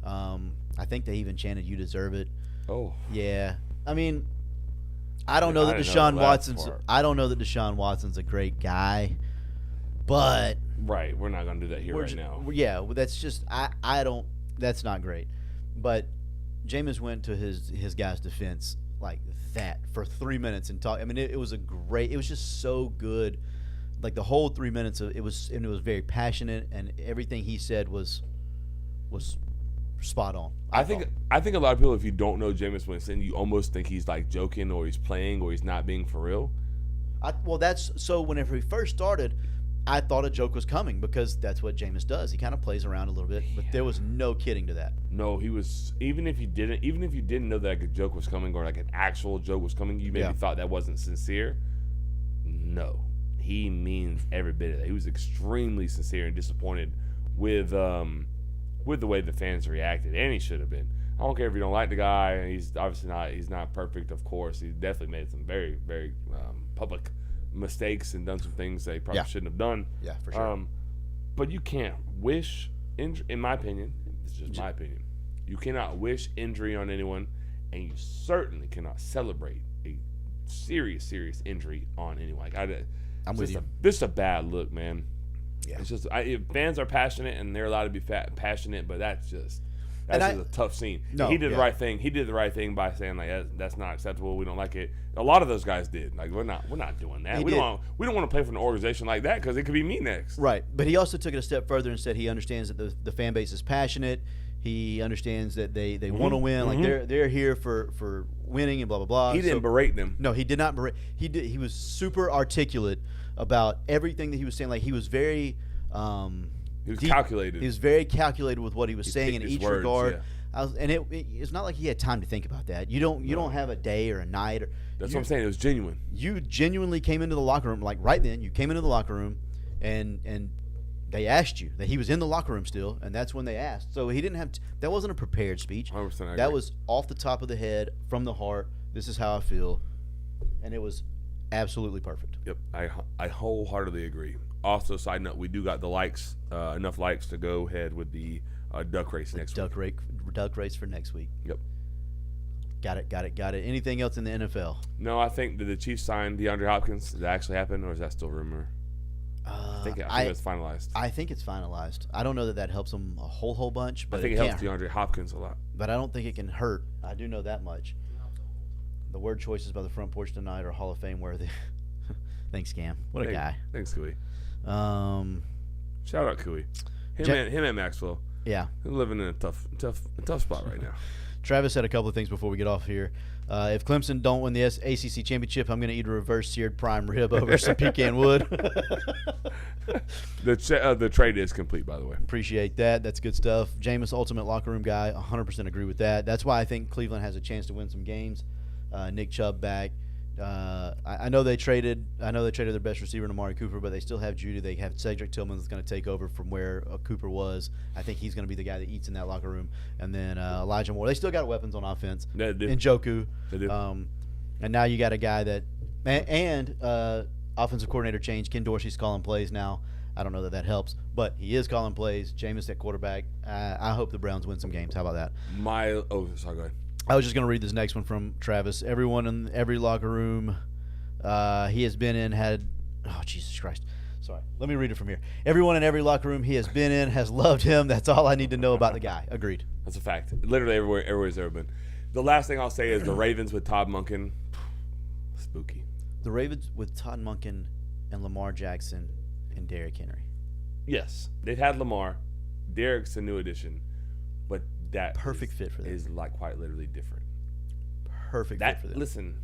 I think they even chanted, "You deserve it." Oh, Yeah, I mean, I don't know that I didn't know Deshaun that Watson's. part. I don't know that Deshaun Watson's a great guy, but right. We're not gonna do that here we're right ju- now. Yeah, well, that's just I don't. That's not great. But Jameis went to his guy's defense like that for 3 minutes and talk. I mean, it was a great. It was just so good. Like the whole 3 minutes of it was, and it was very passionate, and everything he said was spot on. I think a lot of people, if you don't know Jameis Winston, you almost think he's like joking or he's playing or he's not being for real. Well, that's so. Whenever he first started, I thought a joke was coming because that's what Jameis does. He kind of plays around a little bit, but there was no kidding to that. No, he was. Even if you didn't know that like a joke was coming or like an actual joke was coming, you maybe Yeah. thought that wasn't sincere. No, he means every bit of that. He was extremely sincere and disappointed with the way the fans reacted, and he should have been. I don't care if you don't like the guy. He's obviously not. He's not perfect, of course. He definitely made some very, very public mistakes and done some things that he probably Yeah. shouldn't have done. Yeah, for sure. But you can't wish injury. In my opinion, this is just my opinion. You cannot wish injury on anyone, and you certainly cannot celebrate a serious injury on anyone. Like I'm with you. This is a bad look, man. Yeah. It's just if fans are passionate and they're allowed to be passionate, but that's just a tough scene. No, He did yeah. the right thing. He did the right thing by saying like that's not acceptable. We don't like it. A lot of those guys did. Like we're not doing that. He We did. don't want to play for an organization like that because it could be me next. Right, but he also took it a step further and said he understands that the fan base is passionate. He understands that they want to win. Like they're here for winning and blah blah blah. He didn't berate them. No, he did not berate. He was super articulate about everything that he was saying. Like he was very He was calculated. He was very calculated with what he was saying in picked his each words, regard. yeah. It's not like he had time to think about that. You don't have a day or a night or. That's what I'm saying. It was genuine. You genuinely came into the locker room, like right then. You came into the locker room, and they asked you that he was in the locker room still, and that's when they asked. So he didn't have that wasn't a prepared speech. 100% I That agree. was off the top of the head, from the heart. This is how I feel, and it was absolutely perfect. Yep, I wholeheartedly agree. Also, side note, we do got the likes, enough likes to go ahead with the duck race next week. Duck race for next week. Yep. Got it. Anything else in the NFL? No, I think did the Chiefs sign DeAndre Hopkins? Did that actually happen, or is that still rumor? I think it's finalized. I think it's finalized. I don't know that helps them a whole bunch, but I think it can't helps DeAndre Hopkins a lot. But I don't think it can hurt. I do know that much. The word choices by the front porch tonight are Hall of Fame worthy. Thanks, Cam. What a guy. Thanks, Cooey. Shout out Cooey. Him and Maxwell. Yeah. They're living in a tough spot right now. Travis had a couple of things before we get off here. If Clemson don't win the ACC championship, I'm going to eat a reverse seared prime rib over some pecan wood. The trade is complete, by the way. Appreciate that. That's good stuff. Jameis, ultimate locker room guy. 100% agree with that. That's why I think Cleveland has a chance to win some games. Nick Chubb back. I know they traded their best receiver in Amari Cooper, but they still have Judy. They have Cedric Tillman that's going to take over from where Cooper was. I think he's going to be the guy that eats in that locker room. And then Elijah Moore. They still got weapons on offense. They do. Njoku. They do. And now you got a guy that and offensive coordinator change. Ken Dorsey's calling plays now. I don't know that helps, but he is calling plays. Jameis at quarterback. I hope the Browns win some games. How about that? Sorry, go ahead. I was just going to read this next one from Travis. Everyone in every locker room he has been in had – oh, Jesus Christ. Sorry. Let me read it from here. Everyone in every locker room he has been in has loved him. That's all I need to know about the guy. Agreed. That's a fact. Literally everywhere's ever been. The last thing I'll say is the Ravens with Todd Monken. Spooky. The Ravens with Todd Monken and Lamar Jackson and Derrick Henry. Yes. They've had Lamar. Derrick's a new addition. But that Perfect fit for them. is like quite literally different. Perfect fit for them. Listen,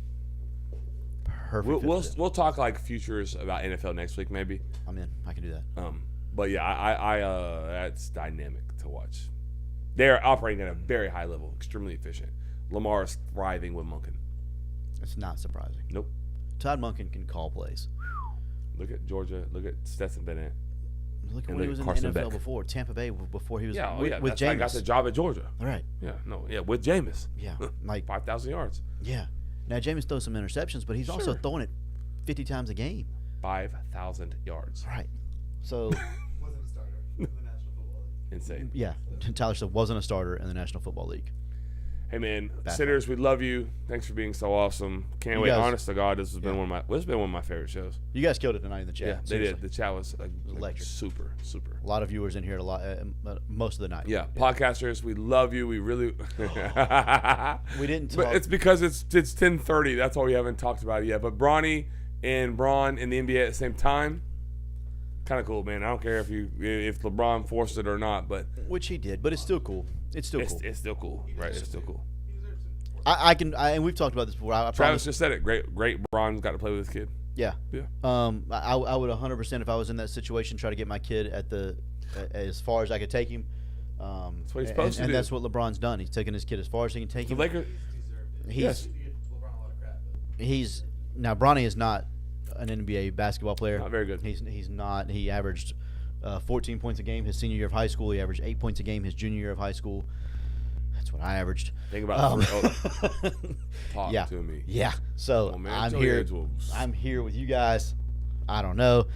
Perfect fit for them. we'll talk like futures about NFL next week maybe. I'm in. I can do that. But yeah, I that's dynamic to watch. They're operating at a very high level, extremely efficient. Lamar is thriving with Monken. It's not surprising. Nope. Todd Monken can call plays. Look at Georgia. Look at Stetson Bennett. Look at And when he look was at in Carson the NFL Beck. before. Tampa Bay before he was Yeah, with that's how I got Jameis. the job at Georgia. All right. Yeah, with Jameis. Yeah. Like 5,000 yards. yeah. Now Jameis throws some interceptions, but he's also Sure. throwing it 50 times a game. 5,000 yards. Right. So Wasn't a starter in the National Football League. Insane. yeah, Tyler Still wasn't a starter in the National Football League. Hey man, Bad Sitters, we love you. Thanks for being so awesome. Can't You wait. guys- Honest to God, this has been Yeah. one of my favorite shows. You guys killed it tonight in the chat. Yeah, they Seriously. did. The chat was like electric. super. A lot of viewers in here most of the night. Yeah, podcasters, we love you. We really. We didn't talk. But it's because it's 10:30. That's why we haven't talked about it yet. But Bronny and Braun in the NBA at the same time, kind of cool, man. I don't care if LeBron forced it or not, but Which he did, but it's still cool. It's still cool. it's still cool, right? It's still cool. And we've talked about this before. I Travis promise. just said it. Great. Braun got to play with his kid. Yeah. Yeah. I would 100% if I was in that situation try to get my kid as far as I could take him. That's what he's supposed to and do. that's what LeBron's done. He's taken his kid as far as he can take The him. Lakers. Yes. He's now Bronny is not an NBA basketball player. Not very good. He's not. He averaged 14 points a game his senior year of high school. He averaged 8 points a game his junior year of high school. That's what I averaged. Think about talk yeah. to me. Yeah. So Oh, man, I'm Joey here. Edgeworth. I'm here with you guys. I don't know.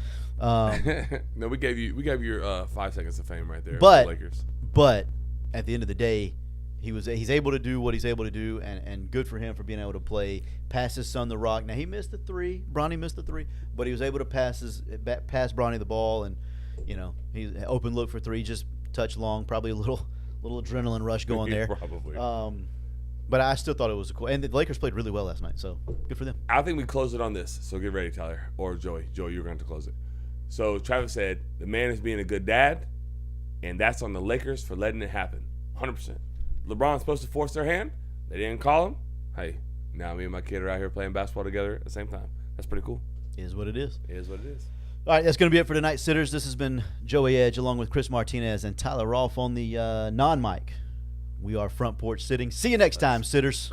No, we gave you your 5 seconds of fame right there. But- with the Lakers. But at the end of the day, he's able to do what he's able to do, and good for him for being able to play pass his son the rock. Now he missed the three, Bronny missed the three, but he was able to pass Bronny the ball, and he's open look for three, just touch long, probably a little adrenaline rush going there. Probably. But I still thought it was cool, and the Lakers played really well last night, so good for them. I think we close it on this. So get ready, Tyler or Joey. Joey, you're going to close it. So Travis said the man is being a good dad, and that's on the Lakers for letting it happen. 100%. LeBron's supposed to force their hand. They didn't call him. Hey, now me and my kid are out here playing basketball together at the same time. That's pretty cool. It is what it is. It is what it is. All right, that's going to be it for tonight's Sitters. This has been Joey Edge along with Chris Martinez and Tyler Rolfe on the non-mic. We are Front Porch Sitting. See you next time, Sitters.